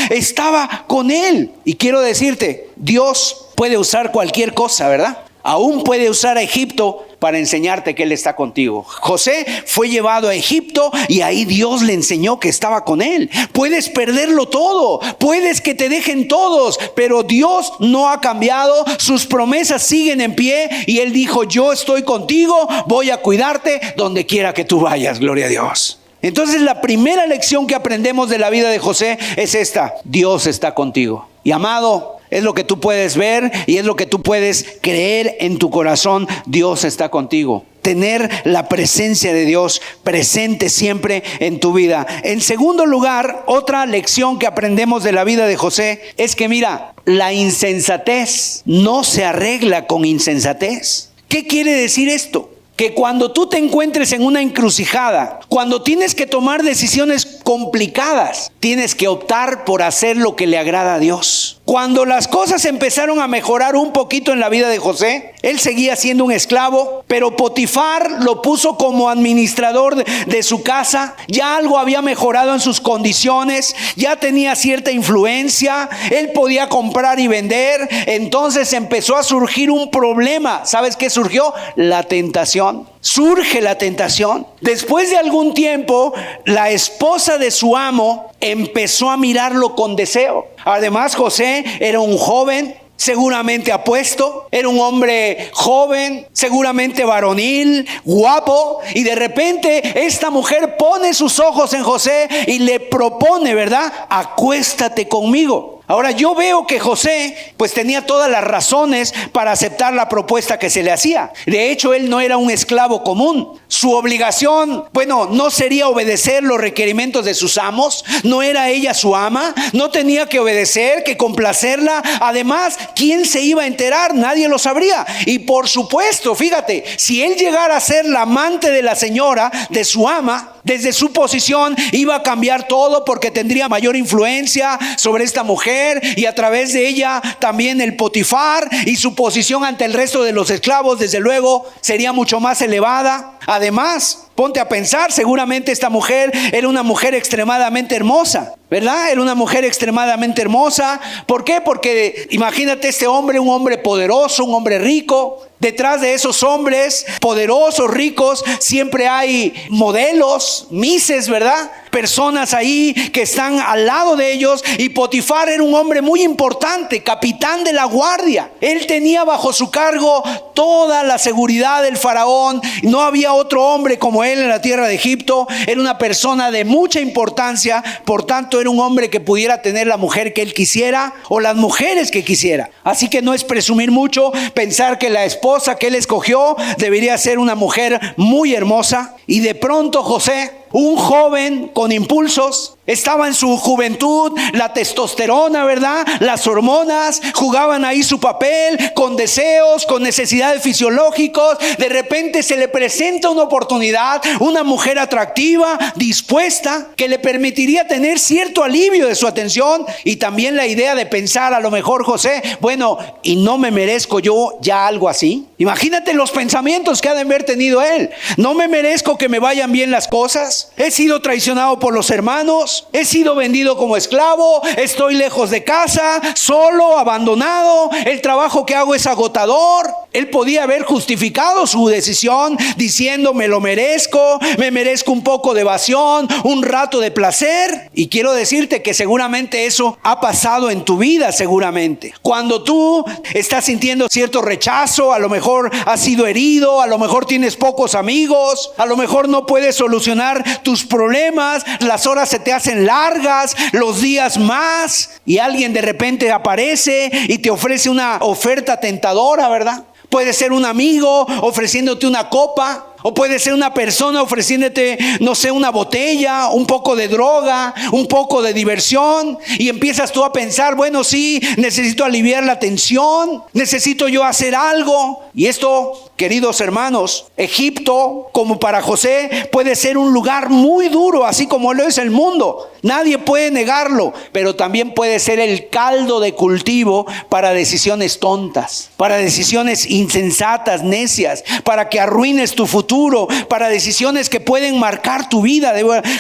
estaba con él. Y quiero decirte, Dios puede usar cualquier cosa, ¿verdad? Aún puede usar a Egipto para enseñarte que Él está contigo. José fue llevado a Egipto y ahí Dios le enseñó que estaba con él. Puedes perderlo todo, puedes que te dejen todos, pero Dios no ha cambiado, sus promesas siguen en pie y Él dijo, yo estoy contigo, voy a cuidarte donde quiera que tú vayas, gloria a Dios. Entonces la primera lección que aprendemos de la vida de José es esta: Dios está contigo. Y amado, es lo que tú puedes ver y es lo que tú puedes creer en tu corazón. Dios está contigo. Tener la presencia de Dios presente siempre en tu vida. En segundo lugar, otra lección que aprendemos de la vida de José es que mira, la insensatez no se arregla con insensatez. ¿Qué quiere decir esto? Que cuando tú te encuentres en una encrucijada, cuando tienes que tomar decisiones complicadas, tienes que optar por hacer lo que le agrada a Dios. Cuando las cosas empezaron a mejorar un poquito en la vida de José, él seguía siendo un esclavo, pero Potifar lo puso como administrador de su casa. Ya algo había mejorado en sus condiciones, ya tenía cierta influencia, él podía comprar y vender. Entonces empezó a surgir un problema. ¿Sabes qué surgió? La tentación. Surge la tentación. Después de algún tiempo, la esposa de su amo empezó a mirarlo con deseo. Además, José era un joven, seguramente apuesto, era un hombre joven, seguramente varonil, guapo, y de repente esta mujer pone sus ojos en José y le propone, ¿verdad? Acuéstate conmigo. Ahora yo veo que José pues tenía todas las razones para aceptar la propuesta que se le hacía. De hecho, él no era un esclavo común. Su obligación, no sería obedecer los requerimientos de sus amos. No era ella su ama. No tenía que obedecer, que complacerla. Además, ¿quién se iba a enterar? Nadie lo sabría. Y por supuesto, fíjate, si él llegara a ser la amante de la señora, de su ama, desde su posición iba a cambiar todo porque tendría mayor influencia sobre esta mujer y a través de ella también el Potifar, y su posición ante el resto de los esclavos desde luego sería mucho más elevada. Además, ponte a pensar, seguramente esta mujer era una mujer extremadamente hermosa, ¿verdad? Era una mujer extremadamente hermosa. ¿Por qué? Porque imagínate este hombre, un hombre poderoso, un hombre rico. Detrás de esos hombres poderosos, ricos, siempre hay modelos, mises, ¿verdad? personas ahí que están al lado de ellos, y Potifar era un hombre muy importante, capitán de la guardia. Él tenía bajo su cargo toda la seguridad del faraón. No había otro hombre como él en la tierra de Egipto. Era una persona de mucha importancia, por tanto era un hombre que pudiera tener la mujer que él quisiera o las mujeres que quisiera. Así que no es presumir mucho pensar que la esposa que él escogió debería ser una mujer muy hermosa. Y de pronto José, un joven con impulsos, estaba en su juventud, la testosterona, ¿verdad? Las hormonas jugaban ahí su papel, con deseos, con necesidades fisiológicos. De repente se le presenta una oportunidad, una mujer atractiva, dispuesta, que le permitiría tener cierto alivio de su atención, y también la idea de pensar, a lo mejor José, bueno, ¿y no me merezco yo ya algo así? Imagínate los pensamientos que ha de haber tenido él. ¿No me merezco que me vayan bien las cosas? He sido traicionado por los hermanos, he sido vendido como esclavo, estoy lejos de casa, solo, abandonado, el trabajo que hago es agotador. Él podía haber justificado su decisión diciendo: me lo merezco, me merezco un poco de evasión, un rato de placer. Y quiero decirte que seguramente eso ha pasado en tu vida, seguramente. Cuando tú estás sintiendo cierto rechazo, a lo mejor has sido herido, a lo mejor tienes pocos amigos, a lo mejor no puedes solucionar tus problemas, las horas se te hacen largas, los días más, y alguien de repente aparece y te ofrece una oferta tentadora, ¿verdad? Puede ser un amigo ofreciéndote una copa, o puede ser una persona ofreciéndote, no sé, una botella, un poco de droga, un poco de diversión. Y empiezas tú a pensar: bueno, sí, necesito aliviar la tensión, necesito yo hacer algo. Y esto, queridos hermanos, Egipto, como para José, puede ser un lugar muy duro, así como lo es el mundo. Nadie puede negarlo, pero también puede ser el caldo de cultivo para decisiones tontas, para decisiones insensatas, necias, para que arruines tu futuro, para decisiones que pueden marcar tu vida.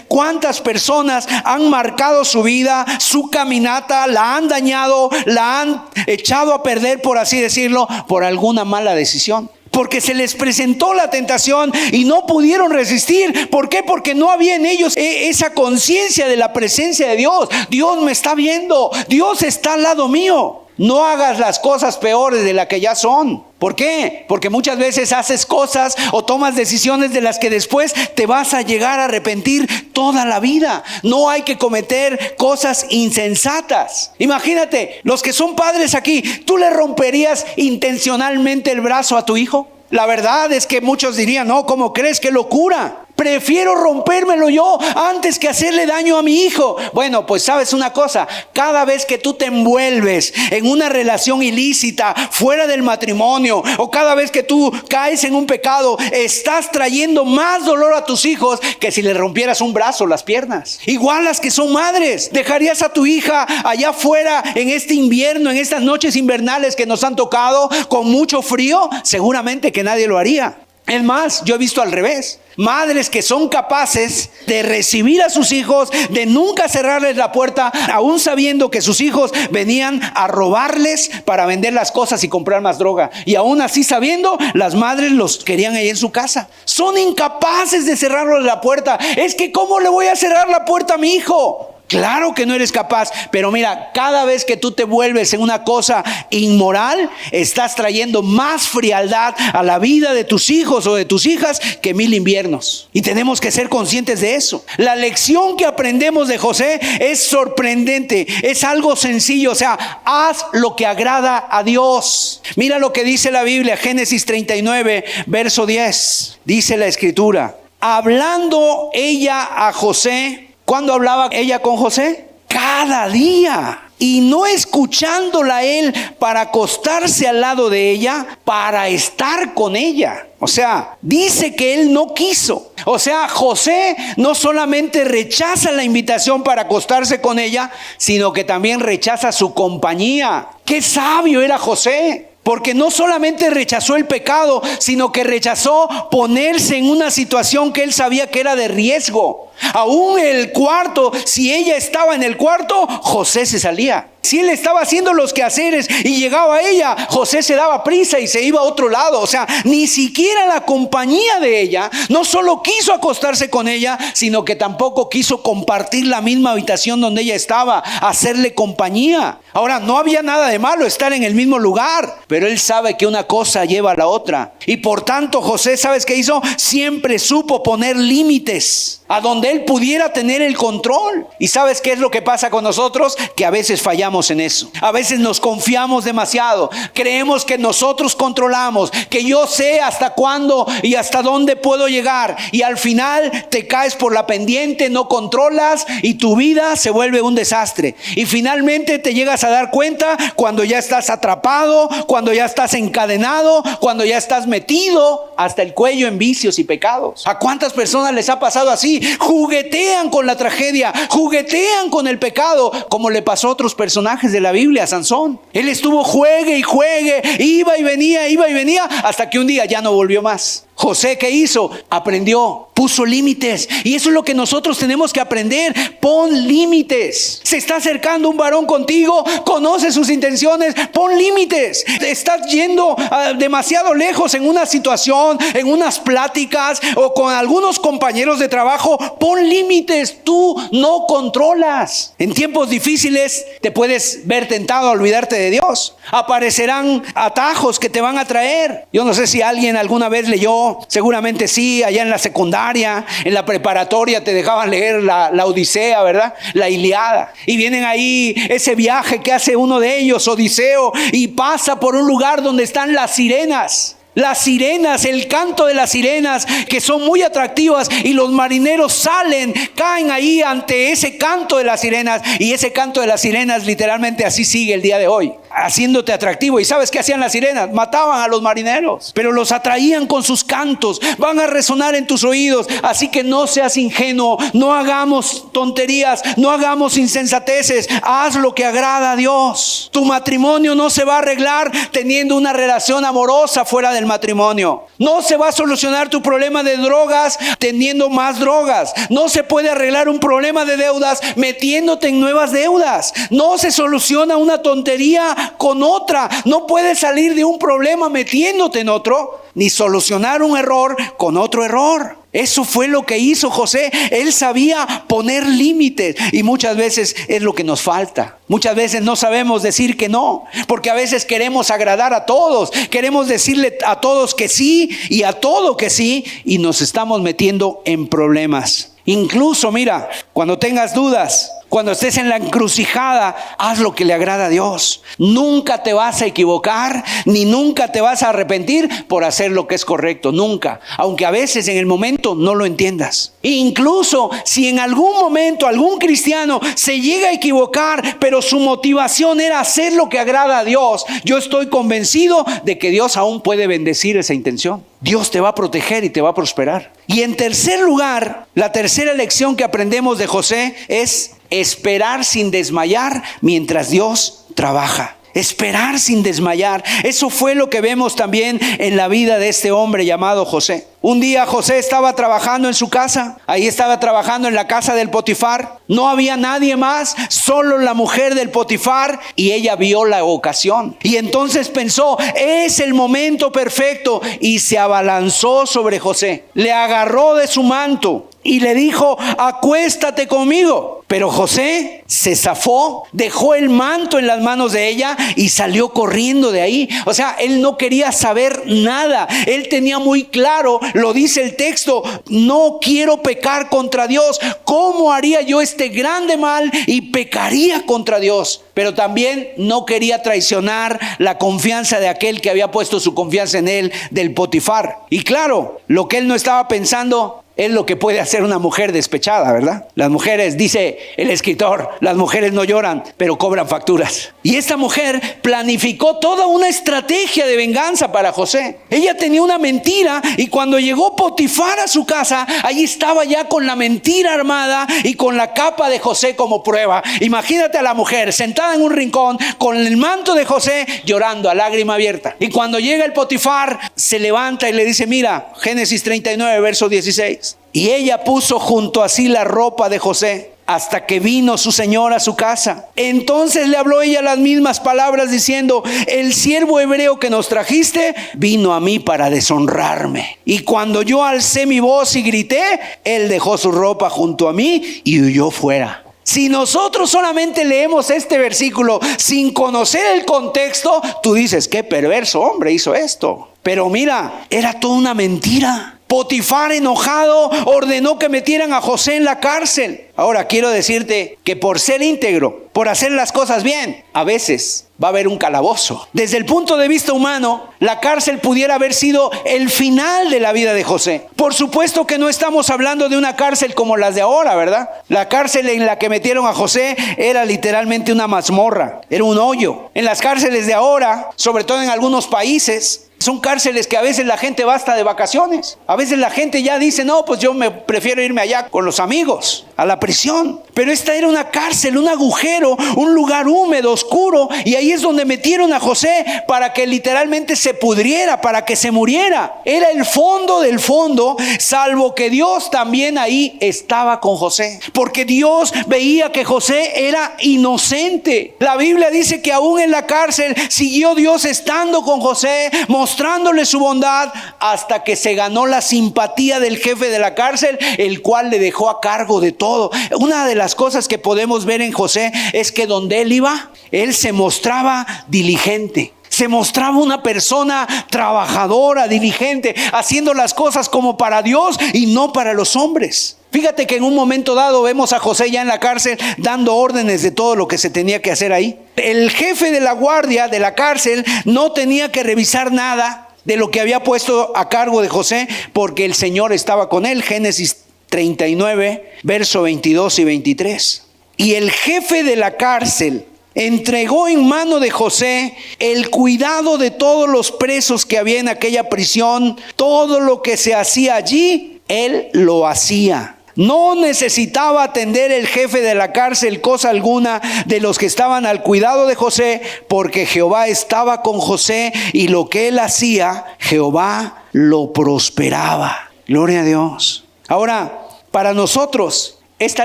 ¿Cuántas personas han marcado su vida, su caminata, la han dañado, la han echado a perder, por así decirlo, por alguna mala decisión? Porque se les presentó la tentación y no pudieron resistir. ¿Por qué? Porque no había en ellos esa conciencia de la presencia de Dios. Dios me está viendo, Dios está al lado mío. No hagas las cosas peores de las que ya son. ¿Por qué? Porque muchas veces haces cosas o tomas decisiones de las que después te vas a llegar a arrepentir toda la vida. No hay que cometer cosas insensatas. Imagínate, los que son padres aquí, ¿tú le romperías intencionalmente el brazo a tu hijo? La verdad es que muchos dirían: no, ¿cómo crees? ¡Qué locura! Prefiero rompérmelo yo antes que hacerle daño a mi hijo. Bueno, pues sabes una cosa, cada vez que tú te envuelves en una relación ilícita fuera del matrimonio, o cada vez que tú caes en un pecado, estás trayendo más dolor a tus hijos que si le rompieras un brazo o las piernas. Igual las que son madres, ¿dejarías a tu hija allá afuera en este invierno, en estas noches invernales que nos han tocado con mucho frío? Seguramente que nadie lo haría. Es más, yo he visto al revés. Madres que son capaces de recibir a sus hijos, de nunca cerrarles la puerta, aún sabiendo que sus hijos venían a robarles para vender las cosas y comprar más droga. Y aún así sabiendo, las madres los querían ahí en su casa. Son incapaces de cerrarles la puerta. Es que ¿cómo le voy a cerrar la puerta a mi hijo? Claro que no eres capaz, pero mira, cada vez que tú te vuelves en una cosa inmoral, estás trayendo más frialdad a la vida de tus hijos o de tus hijas que 1000 inviernos. Y tenemos que ser conscientes de eso. La lección que aprendemos de José es sorprendente, es algo sencillo, o sea, haz lo que agrada a Dios. Mira lo que dice la Biblia, Génesis 39, verso 10, dice la Escritura: hablando ella a José. ¿Cuándo hablaba ella con José? Cada día. Y no escuchándola él para acostarse al lado de ella, para estar con ella. O sea, dice que él no quiso. O sea, José no solamente rechaza la invitación para acostarse con ella, sino que también rechaza su compañía. ¡Qué sabio era José! Porque no solamente rechazó el pecado, sino que rechazó ponerse en una situación que él sabía que era de riesgo. Aún el cuarto, si ella estaba en el cuarto, José se salía. Si él estaba haciendo los quehaceres y llegaba ella, José se daba prisa y se iba a otro lado. O sea, ni siquiera la compañía de ella, no solo quiso acostarse con ella, sino que tampoco quiso compartir la misma habitación donde ella estaba, hacerle compañía. Ahora, no había nada de malo estar en el mismo lugar, pero él sabe que una cosa lleva a la otra. Y por tanto, José, ¿sabes qué hizo? Siempre supo poner límites a donde él pudiera tener el control. ¿Y sabes qué es lo que pasa con nosotros? Que a veces fallamos en eso. A veces nos confiamos demasiado. Creemos que nosotros controlamos, que yo sé hasta cuándo y hasta dónde puedo llegar. Y al final te caes por la pendiente, no controlas y tu vida se vuelve un desastre. Y finalmente te llegas a dar cuenta cuando ya estás atrapado, cuando ya estás encadenado, cuando ya estás metido hasta el cuello en vicios y pecados. ¿A cuántas personas les ha pasado así? Juguetean con la tragedia, juguetean con el pecado, como le pasó a otros personajes de la Biblia, a Sansón. Él estuvo juegue y juegue, iba y venía, hasta que un día ya no volvió más. José, ¿qué hizo? Aprendió, puso límites. Y eso es lo que nosotros tenemos que aprender. Pon límites. Se está acercando un varón contigo, conoce sus intenciones, pon límites. Estás yendo demasiado lejos en una situación, en unas pláticas o con algunos compañeros de trabajo, pon límites. Tú no controlas. En tiempos difíciles te puedes ver tentado a olvidarte de Dios. Aparecerán atajos que te van a traer. Yo no sé si alguien alguna vez leyó, seguramente sí, allá en la secundaria, en la preparatoria te dejaban leer la Odisea, ¿verdad? La Ilíada. Y vienen ahí ese viaje que hace uno de ellos, Odiseo, y pasa por un lugar donde están las sirenas. Las sirenas, el canto de las sirenas, que son muy atractivas, y los marineros salen, caen ahí ante ese canto de las sirenas, y ese canto de las sirenas literalmente así sigue el día de hoy, haciéndote atractivo. ¿Y sabes qué hacían las sirenas? Mataban a los marineros, pero los atraían con sus cantos, van a resonar en tus oídos. Así que no seas ingenuo, no hagamos tonterías, no hagamos insensateces, haz lo que agrada a Dios. Tu matrimonio no se va a arreglar teniendo una relación amorosa fuera del matrimonio. No se va a solucionar tu problema de drogas teniendo más drogas. No se puede arreglar un problema de deudas metiéndote en nuevas deudas. No se soluciona una tontería con otra. No puedes salir de un problema metiéndote en otro, ni solucionar un error con otro error. Eso fue lo que hizo José. Él sabía poner límites, y muchas veces es lo que nos falta. Muchas veces no sabemos decir que no, porque a veces queremos agradar a todos, queremos decirle a todos que sí y a todo que sí, y nos estamos metiendo en problemas. Incluso, mira, cuando tengas dudas, cuando estés en la encrucijada, haz lo que le agrada a Dios. Nunca te vas a equivocar, ni nunca te vas a arrepentir por hacer lo que es correcto. Nunca. Aunque a veces en el momento no lo entiendas. Incluso si en algún momento algún cristiano se llega a equivocar, pero su motivación era hacer lo que agrada a Dios, yo estoy convencido de que Dios aún puede bendecir esa intención. Dios te va a proteger y te va a prosperar. Y en tercer lugar, la tercera lección que aprendemos de José es esperar sin desmayar mientras Dios trabaja. Esperar sin desmayar. Eso fue lo que vemos también en la vida de este hombre llamado José. Un día José estaba trabajando en su casa. Ahí estaba trabajando en la casa del Potifar. No había nadie más, solo la mujer del Potifar, y ella vio la ocasión. Y entonces pensó, es el momento perfecto, y se abalanzó sobre José. Le agarró de su manto y le dijo, acuéstate conmigo. Pero José se zafó, dejó el manto en las manos de ella y salió corriendo de ahí. O sea, él no quería saber nada. Él tenía muy claro, lo dice el texto, no quiero pecar contra Dios. ¿Cómo haría yo este grande mal y pecaría contra Dios? Pero también no quería traicionar la confianza de aquel que había puesto su confianza en él, del Potifar. Y claro, lo que él no estaba pensando es lo que puede hacer una mujer despechada, ¿verdad? Las mujeres, dice el escritor, las mujeres no lloran, pero cobran facturas. Y esta mujer planificó toda una estrategia de venganza para José. Ella tenía una mentira, y cuando llegó Potifar a su casa, allí estaba ya con la mentira armada y con la capa de José como prueba. Imagínate a la mujer sentada en un rincón con el manto de José, llorando a lágrima abierta. Y cuando llega el Potifar, se levanta y le dice, mira, Génesis 39, verso 16. Y ella puso junto a sí la ropa de José hasta que vino su señor a su casa. Entonces le habló ella las mismas palabras diciendo: el siervo hebreo que nos trajiste vino a mí para deshonrarme. Y cuando yo alcé mi voz y grité, él dejó su ropa junto a mí y huyó fuera. Si nosotros solamente leemos este versículo sin conocer el contexto, tú dices: qué perverso hombre hizo esto. Pero mira, era toda una mentira. Potifar, enojado, ordenó que metieran a José en la cárcel. Ahora quiero decirte que por ser íntegro, por hacer las cosas bien, a veces va a haber un calabozo. Desde el punto de vista humano, la cárcel pudiera haber sido el final de la vida de José. Por supuesto que no estamos hablando de una cárcel como las de ahora, ¿verdad? La cárcel en la que metieron a José era literalmente una mazmorra, era un hoyo. En las cárceles de ahora, sobre todo en algunos países, son cárceles que a veces la gente va hasta de vacaciones. A veces la gente ya dice: no, pues yo me prefiero irme allá con los amigos, a la prisión. Pero esta era una cárcel, un agujero, un lugar húmedo, oscuro. Y ahí es donde metieron a José para que literalmente se pudriera, para que se muriera. Era el fondo del fondo, salvo que Dios también ahí estaba con José. Porque Dios veía que José era inocente. La Biblia dice que aún en la cárcel siguió Dios estando con José, mostrándole su bondad, hasta que se ganó la simpatía del jefe de la cárcel, el cual le dejó a cargo de todo. Una de las cosas que podemos ver en José es que donde él iba, él se mostraba diligente. Se mostraba una persona trabajadora, diligente, haciendo las cosas como para Dios y no para los hombres. Fíjate que en un momento dado vemos a José ya en la cárcel dando órdenes de todo lo que se tenía que hacer ahí. El jefe de la guardia de la cárcel no tenía que revisar nada de lo que había puesto a cargo de José, porque el Señor estaba con él. Génesis 39, verso 22 y 23. Y el jefe de la cárcel entregó en mano de José el cuidado de todos los presos que había en aquella prisión. Todo lo que se hacía allí, él lo hacía. No necesitaba atender el jefe de la cárcel cosa alguna de los que estaban al cuidado de José, porque Jehová estaba con José y lo que él hacía, Jehová lo prosperaba. Gloria a Dios. Ahora, para nosotros, esta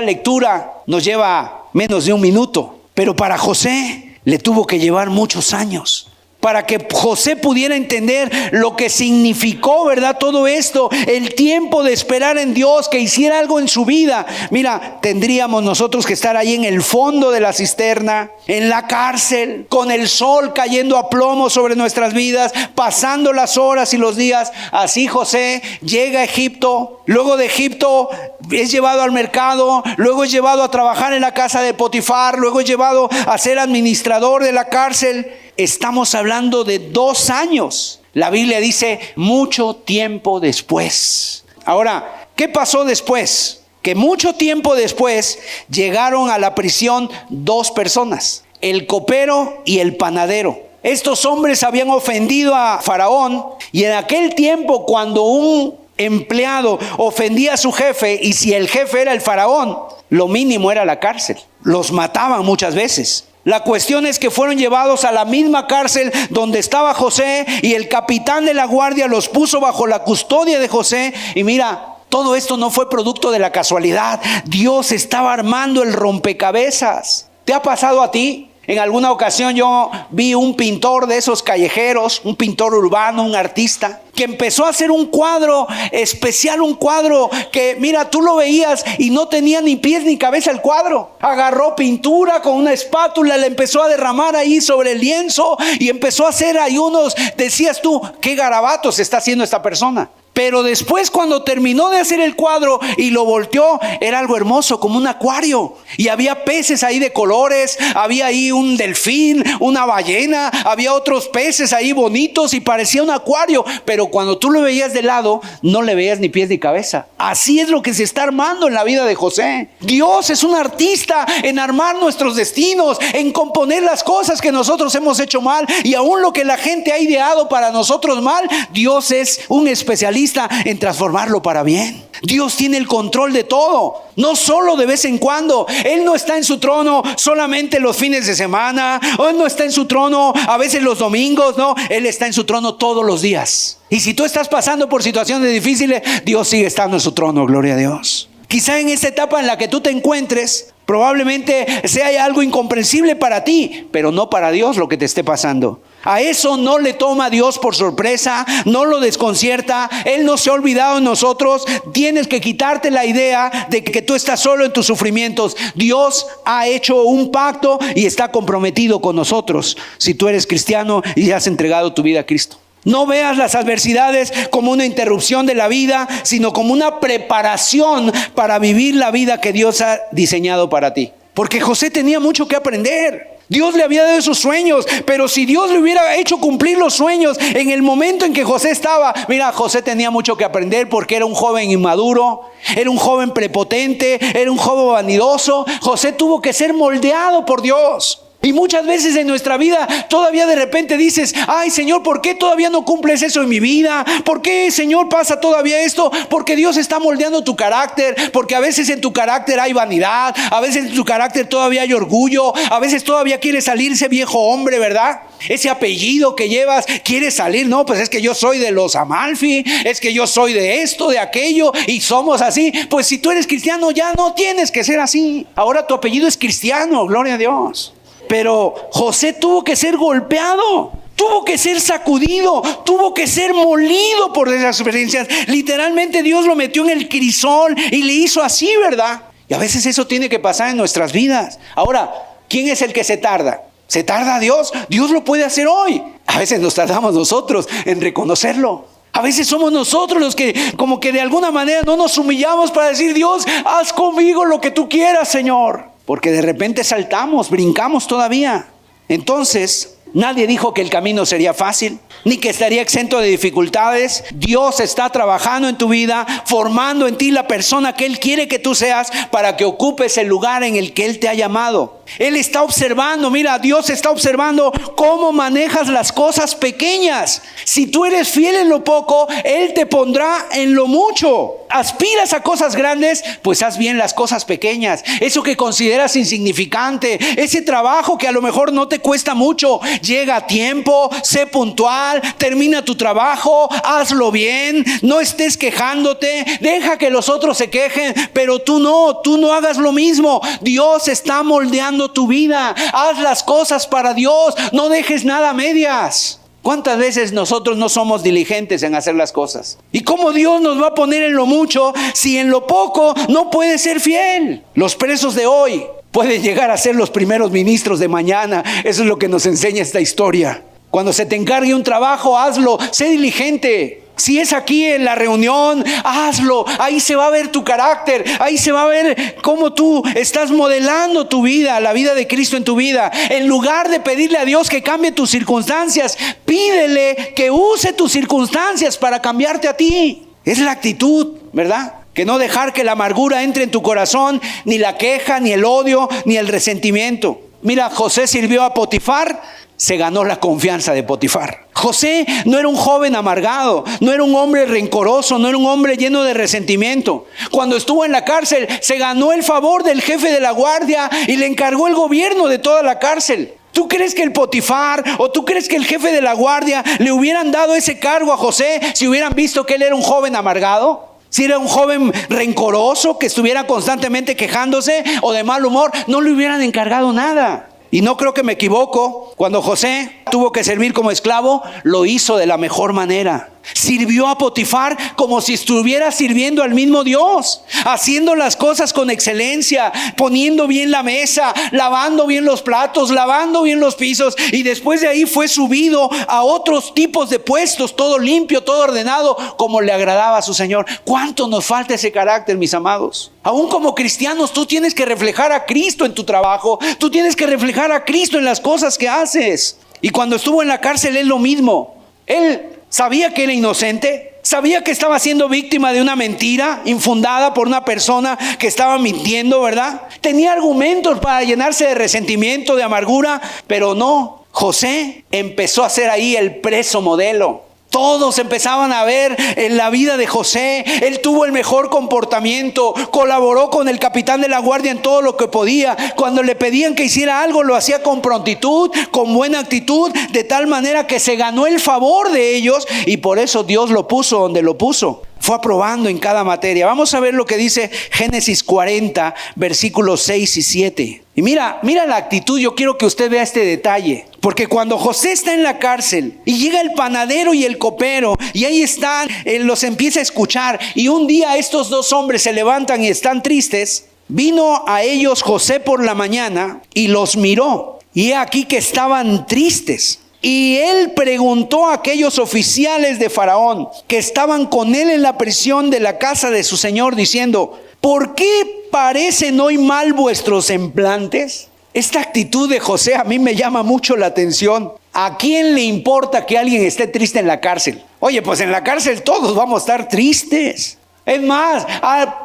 lectura nos lleva menos de un minuto, pero para José le tuvo que llevar muchos años. Para que José pudiera entender lo que significó, ¿verdad? Todo esto, el tiempo de esperar en Dios, que hiciera algo en su vida. Mira, tendríamos nosotros que estar ahí en el fondo de la cisterna, en la cárcel, con el sol cayendo a plomo sobre nuestras vidas, pasando las horas y los días. Así José llega a Egipto, luego de Egipto es llevado al mercado, luego es llevado a trabajar en la casa de Potifar, luego es llevado a ser administrador de la cárcel. Estamos hablando de 2 años. La Biblia dice mucho tiempo después. Ahora, ¿qué pasó después? Que mucho tiempo después llegaron a la prisión 2 personas, el copero y el panadero. Estos hombres habían ofendido a Faraón, y en aquel tiempo, cuando un empleado ofendía a su jefe, y si el jefe era el Faraón, lo mínimo era la cárcel. Los mataban muchas veces. La cuestión es que fueron llevados a la misma cárcel donde estaba José, y el capitán de la guardia los puso bajo la custodia de José. Y mira, todo esto no fue producto de la casualidad. Dios estaba armando el rompecabezas. ¿Te ha pasado a ti? En alguna ocasión yo vi un pintor de esos callejeros, un pintor urbano, un artista, que empezó a hacer un cuadro especial, un cuadro que, mira, tú lo veías y no tenía ni pies ni cabeza el cuadro. Agarró pintura con una espátula, le empezó a derramar ahí sobre el lienzo y empezó a hacer ahí unos, decías tú, qué garabatos está haciendo esta persona. Pero después, cuando terminó de hacer el cuadro y lo volteó, era algo hermoso, como un acuario. Y había peces ahí de colores, había ahí un delfín, una ballena, había otros peces ahí bonitos y parecía un acuario. Pero cuando tú lo veías de lado, no le veías ni pies ni cabeza. Así es lo que se está armando en la vida de José. Dios es un artista en armar nuestros destinos, en componer las cosas que nosotros hemos hecho mal. Y aún lo que la gente ha ideado para nosotros mal, Dios es un especialista especialista en transformarlo para bien. Dios tiene el control de todo, no solo de vez en cuando. Él no está en su trono solamente los fines de semana, o Él no está en su trono a veces los domingos, no. Él está en su trono todos los días. Y si tú estás pasando por situaciones difíciles, Dios sigue estando en su trono, gloria a Dios. Quizá en esta etapa en la que tú te encuentres, probablemente sea algo incomprensible para ti, pero no para Dios lo que te esté pasando. A eso no le toma a Dios por sorpresa, no lo desconcierta. Él no se ha olvidado de nosotros. Tienes que quitarte la idea de que tú estás solo en tus sufrimientos. Dios ha hecho un pacto y está comprometido con nosotros. Si tú eres cristiano y has entregado tu vida a Cristo. No veas las adversidades como una interrupción de la vida, sino como una preparación para vivir la vida que Dios ha diseñado para ti. Porque José tenía mucho que aprender. Dios le había dado esos sueños, pero si Dios le hubiera hecho cumplir los sueños en el momento en que José estaba, mira, José tenía mucho que aprender porque era un joven inmaduro, era un joven prepotente, era un joven vanidoso. José tuvo que ser moldeado por Dios. Y muchas veces en nuestra vida todavía de repente dices, ay Señor, ¿por qué todavía no cumples eso en mi vida? ¿Por qué, Señor, pasa todavía esto? Porque Dios está moldeando tu carácter, porque a veces en tu carácter hay vanidad, a veces en tu carácter todavía hay orgullo, a veces todavía quiere salir ese viejo hombre, ¿verdad? Ese apellido que llevas, quiere salir, no, pues es que yo soy de los Amalfi, es que yo soy de esto, de aquello, y somos así. Pues si tú eres cristiano ya no tienes que ser así. Ahora tu apellido es cristiano, gloria a Dios. Pero José tuvo que ser golpeado, tuvo que ser sacudido, tuvo que ser molido por esas experiencias. Literalmente Dios lo metió en el crisol y le hizo así, ¿verdad? Y a veces eso tiene que pasar en nuestras vidas. Ahora, ¿quién es el que se tarda? ¿Se tarda Dios? Dios lo puede hacer hoy. A veces nos tardamos nosotros en reconocerlo. A veces somos nosotros los que como que de alguna manera no nos humillamos para decir, Dios, haz conmigo lo que tú quieras, Señor. Porque de repente saltamos, brincamos todavía. Entonces, nadie dijo que el camino sería fácil, ni que estaría exento de dificultades. Dios está trabajando en tu vida, formando en ti la persona que Él quiere que tú seas para que ocupes el lugar en el que Él te ha llamado. Él está observando, mira, Dios está observando cómo manejas las cosas pequeñas. Si tú eres fiel en lo poco, Él te pondrá en lo mucho. Aspiras a cosas grandes, pues haz bien las cosas pequeñas. Eso que consideras insignificante, ese trabajo que a lo mejor no te cuesta mucho, llega a tiempo, sé puntual, termina tu trabajo, hazlo bien, no estés quejándote, deja que los otros se quejen, pero tú no hagas lo mismo. Dios está moldeando tu vida, haz las cosas para Dios, no dejes nada a medias. ¿Cuántas veces nosotros no somos diligentes en hacer las cosas? ¿Y cómo Dios nos va a poner en lo mucho si en lo poco no puede ser fiel? Los presos de hoy pueden llegar a ser los primeros ministros de mañana. Eso es lo que nos enseña esta historia. Cuando se te encargue un trabajo, hazlo, sé diligente. Si es aquí en la reunión, hazlo. Ahí se va a ver tu carácter. Ahí se va a ver cómo tú estás modelando tu vida, la vida de Cristo en tu vida. En lugar de pedirle a Dios que cambie tus circunstancias, pídele que use tus circunstancias para cambiarte a ti. Es la actitud, ¿verdad? Que no dejar que la amargura entre en tu corazón, ni la queja, ni el odio, ni el resentimiento. Mira, José sirvió a Potifar, se ganó la confianza de Potifar. José no era un joven amargado, no era un hombre rencoroso, no era un hombre lleno de resentimiento. Cuando estuvo en la cárcel, se ganó el favor del jefe de la guardia y le encargó el gobierno de toda la cárcel. ¿Tú crees que el Potifar o tú crees que el jefe de la guardia le hubieran dado ese cargo a José si hubieran visto que él era un joven amargado? Si era un joven rencoroso que estuviera constantemente quejándose o de mal humor, no le hubieran encargado nada. Y no creo que me equivoco, cuando José tuvo que servir como esclavo, lo hizo de la mejor manera. Sirvió a Potifar como si estuviera sirviendo al mismo Dios, haciendo las cosas con excelencia, poniendo bien la mesa, lavando bien los platos, lavando bien los pisos, y después de ahí fue subido a otros tipos de puestos, todo limpio, todo ordenado, como le agradaba a su Señor. ¿Cuánto nos falta ese carácter, mis amados? Aún como cristianos, tú tienes que reflejar a Cristo en tu trabajo, tú tienes que reflejar a Cristo en las cosas que haces. Y cuando estuvo en la cárcel es lo mismo. Él sabía que era inocente, sabía que estaba siendo víctima de una mentira infundada por una persona que estaba mintiendo, ¿verdad? Tenía argumentos para llenarse de resentimiento, de amargura, pero no. José empezó a ser ahí el preso modelo. Todos empezaban a ver en la vida de José. Él tuvo el mejor comportamiento, colaboró con el capitán de la guardia en todo lo que podía. Cuando le pedían que hiciera algo, lo hacía con prontitud, con buena actitud, de tal manera que se ganó el favor de ellos, y por eso Dios lo puso donde lo puso. Fue aprobando en cada materia. Vamos a ver lo que dice Génesis 40, versículos 6 y 7. Y mira la actitud. Yo quiero que usted vea este detalle. Porque cuando José está en la cárcel y llega el panadero y el copero, y ahí están, él los empieza a escuchar, y un día estos dos hombres se levantan y están tristes. Vino a ellos José por la mañana y los miró, y he aquí que estaban tristes. Y él preguntó a aquellos oficiales de Faraón que estaban con él en la prisión de la casa de su señor, diciendo: ¿por qué parecen hoy mal vuestros semblantes? Esta actitud de José a mí me llama mucho la atención. ¿A quién le importa que alguien esté triste en la cárcel? Oye, pues en la cárcel todos vamos a estar tristes. Es más,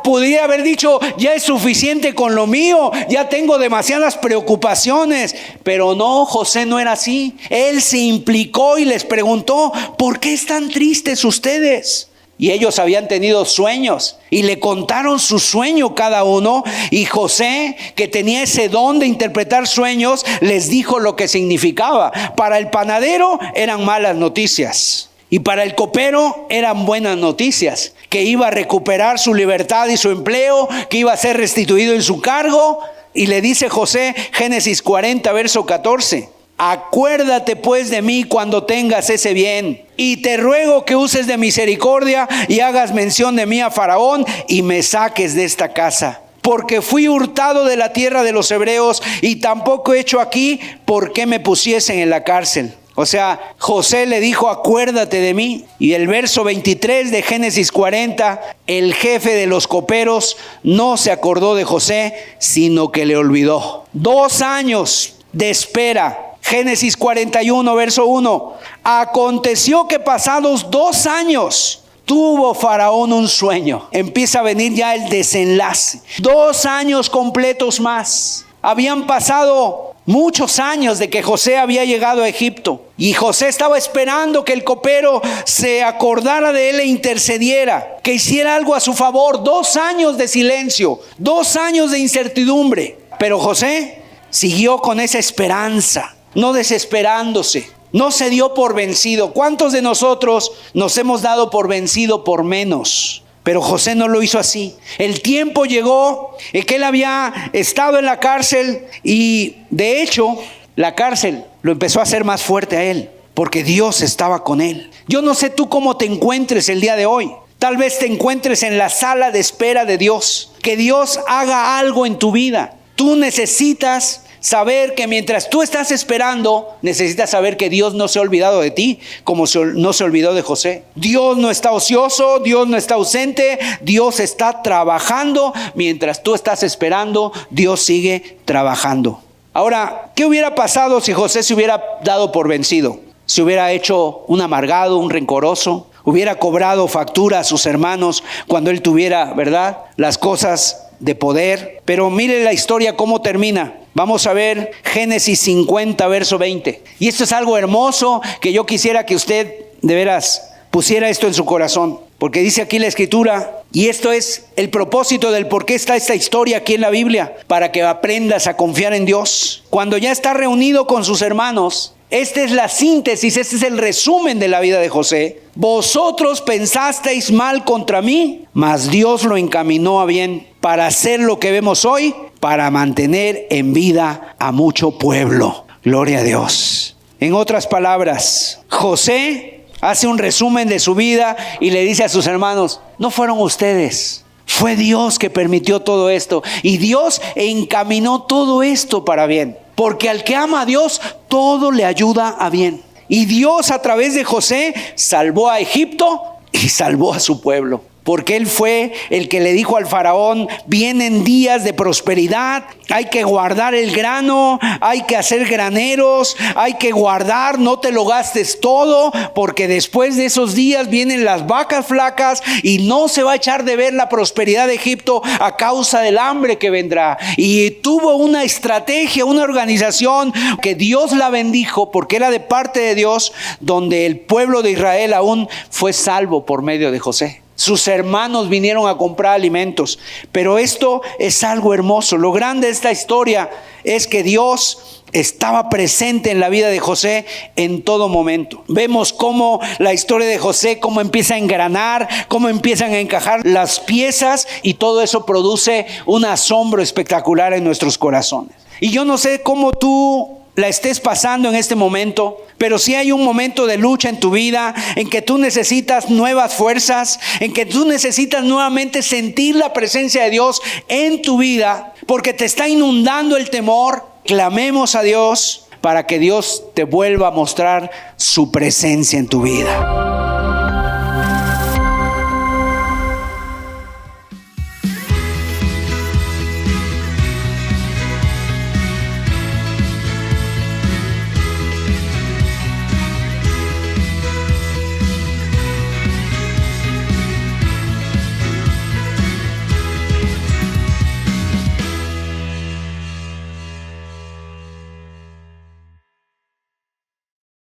podría haber dicho: ya es suficiente con lo mío, ya tengo demasiadas preocupaciones. Pero no, José no era así. Él se implicó y les preguntó: ¿por qué están tristes ustedes? Y ellos habían tenido sueños y le contaron su sueño cada uno. Y José, que tenía ese don de interpretar sueños, les dijo lo que significaba. Para el panadero eran malas noticias, y para el copero eran buenas noticias: que iba a recuperar su libertad y su empleo, que iba a ser restituido en su cargo. Y le dice José, Génesis 40, verso 14: acuérdate pues de mí cuando tengas ese bien, y te ruego que uses de misericordia y hagas mención de mí a Faraón, y me saques de esta casa. Porque fui hurtado de la tierra de los hebreos, y tampoco he hecho aquí por qué me pusiesen en la cárcel. O sea, José le dijo: acuérdate de mí. Y el verso 23 de Génesis 40, el jefe de los coperos no se acordó de José, sino que le olvidó. 2 años de espera. Génesis 41, verso 1. Aconteció que pasados 2 años tuvo Faraón un sueño. Empieza a venir ya el desenlace. 2 años completos más. Habían pasado muchos años de que José había llegado a Egipto, y José estaba esperando que el copero se acordara de él e intercediera, que hiciera algo a su favor. 2 años de silencio, 2 años de incertidumbre. Pero José siguió con esa esperanza, no desesperándose. No se dio por vencido. ¿Cuántos de nosotros nos hemos dado por vencido por menos? Pero José no lo hizo así. El tiempo llegó en que él había estado en la cárcel, y de hecho la cárcel lo empezó a hacer más fuerte a él, porque Dios estaba con él. Yo no sé tú cómo te encuentres el día de hoy. Tal vez te encuentres en la sala de espera de Dios, que Dios haga algo en tu vida. Tú necesitas saber que mientras tú estás esperando, necesitas saber que Dios no se ha olvidado de ti, como no se olvidó de José. Dios no está ocioso, Dios no está ausente, Dios está trabajando. Mientras tú estás esperando, Dios sigue trabajando. Ahora, ¿qué hubiera pasado si José se hubiera dado por vencido? Se hubiera hecho un amargado, un rencoroso, hubiera cobrado factura a sus hermanos cuando él tuviera, ¿verdad?, las cosas de poder. Pero mire la historia cómo termina. Vamos a ver Génesis 50, verso 20. Y esto es algo hermoso que yo quisiera que usted de veras pusiera esto en su corazón. Porque dice aquí la Escritura, y esto es el propósito del por qué está esta historia aquí en la Biblia: para que aprendas a confiar en Dios. Cuando ya está reunido con sus hermanos, esta es la síntesis, este es el resumen de la vida de José. Vosotros pensasteis mal contra mí, mas Dios lo encaminó a bien, para hacer lo que vemos hoy, para mantener en vida a mucho pueblo. Gloria a Dios. En otras palabras, José hace un resumen de su vida y le dice a sus hermanos: no fueron ustedes, fue Dios que permitió todo esto, y Dios encaminó todo esto para bien. Porque al que ama a Dios, todo le ayuda a bien. Y Dios, a través de José, salvó a Egipto y salvó a su pueblo. porque él fue el que le dijo al faraón: vienen días de prosperidad, hay que guardar el grano, hay que hacer graneros, hay que guardar, no te lo gastes todo, porque después de esos días vienen las vacas flacas y no se va a echar de ver la prosperidad de Egipto a causa del hambre que vendrá. Y tuvo una estrategia, una organización que Dios la bendijo, porque era de parte de Dios, donde el pueblo de Israel aún fue salvo por medio de José. Sus hermanos vinieron a comprar alimentos. Pero esto es algo hermoso. Lo grande de esta historia es que Dios estaba presente en la vida de José en todo momento. Vemos cómo la historia de José, cómo empieza a engranar, cómo empiezan a encajar las piezas, y todo eso produce un asombro espectacular en nuestros corazones. Y yo no sé cómo tú la estés pasando en este momento, pero si hay un momento de lucha en tu vida, en que tú necesitas nuevas fuerzas, en que tú necesitas nuevamente sentir la presencia de Dios en tu vida, porque te está inundando el temor. Clamemos a Dios para que Dios te vuelva a mostrar su presencia en tu vida.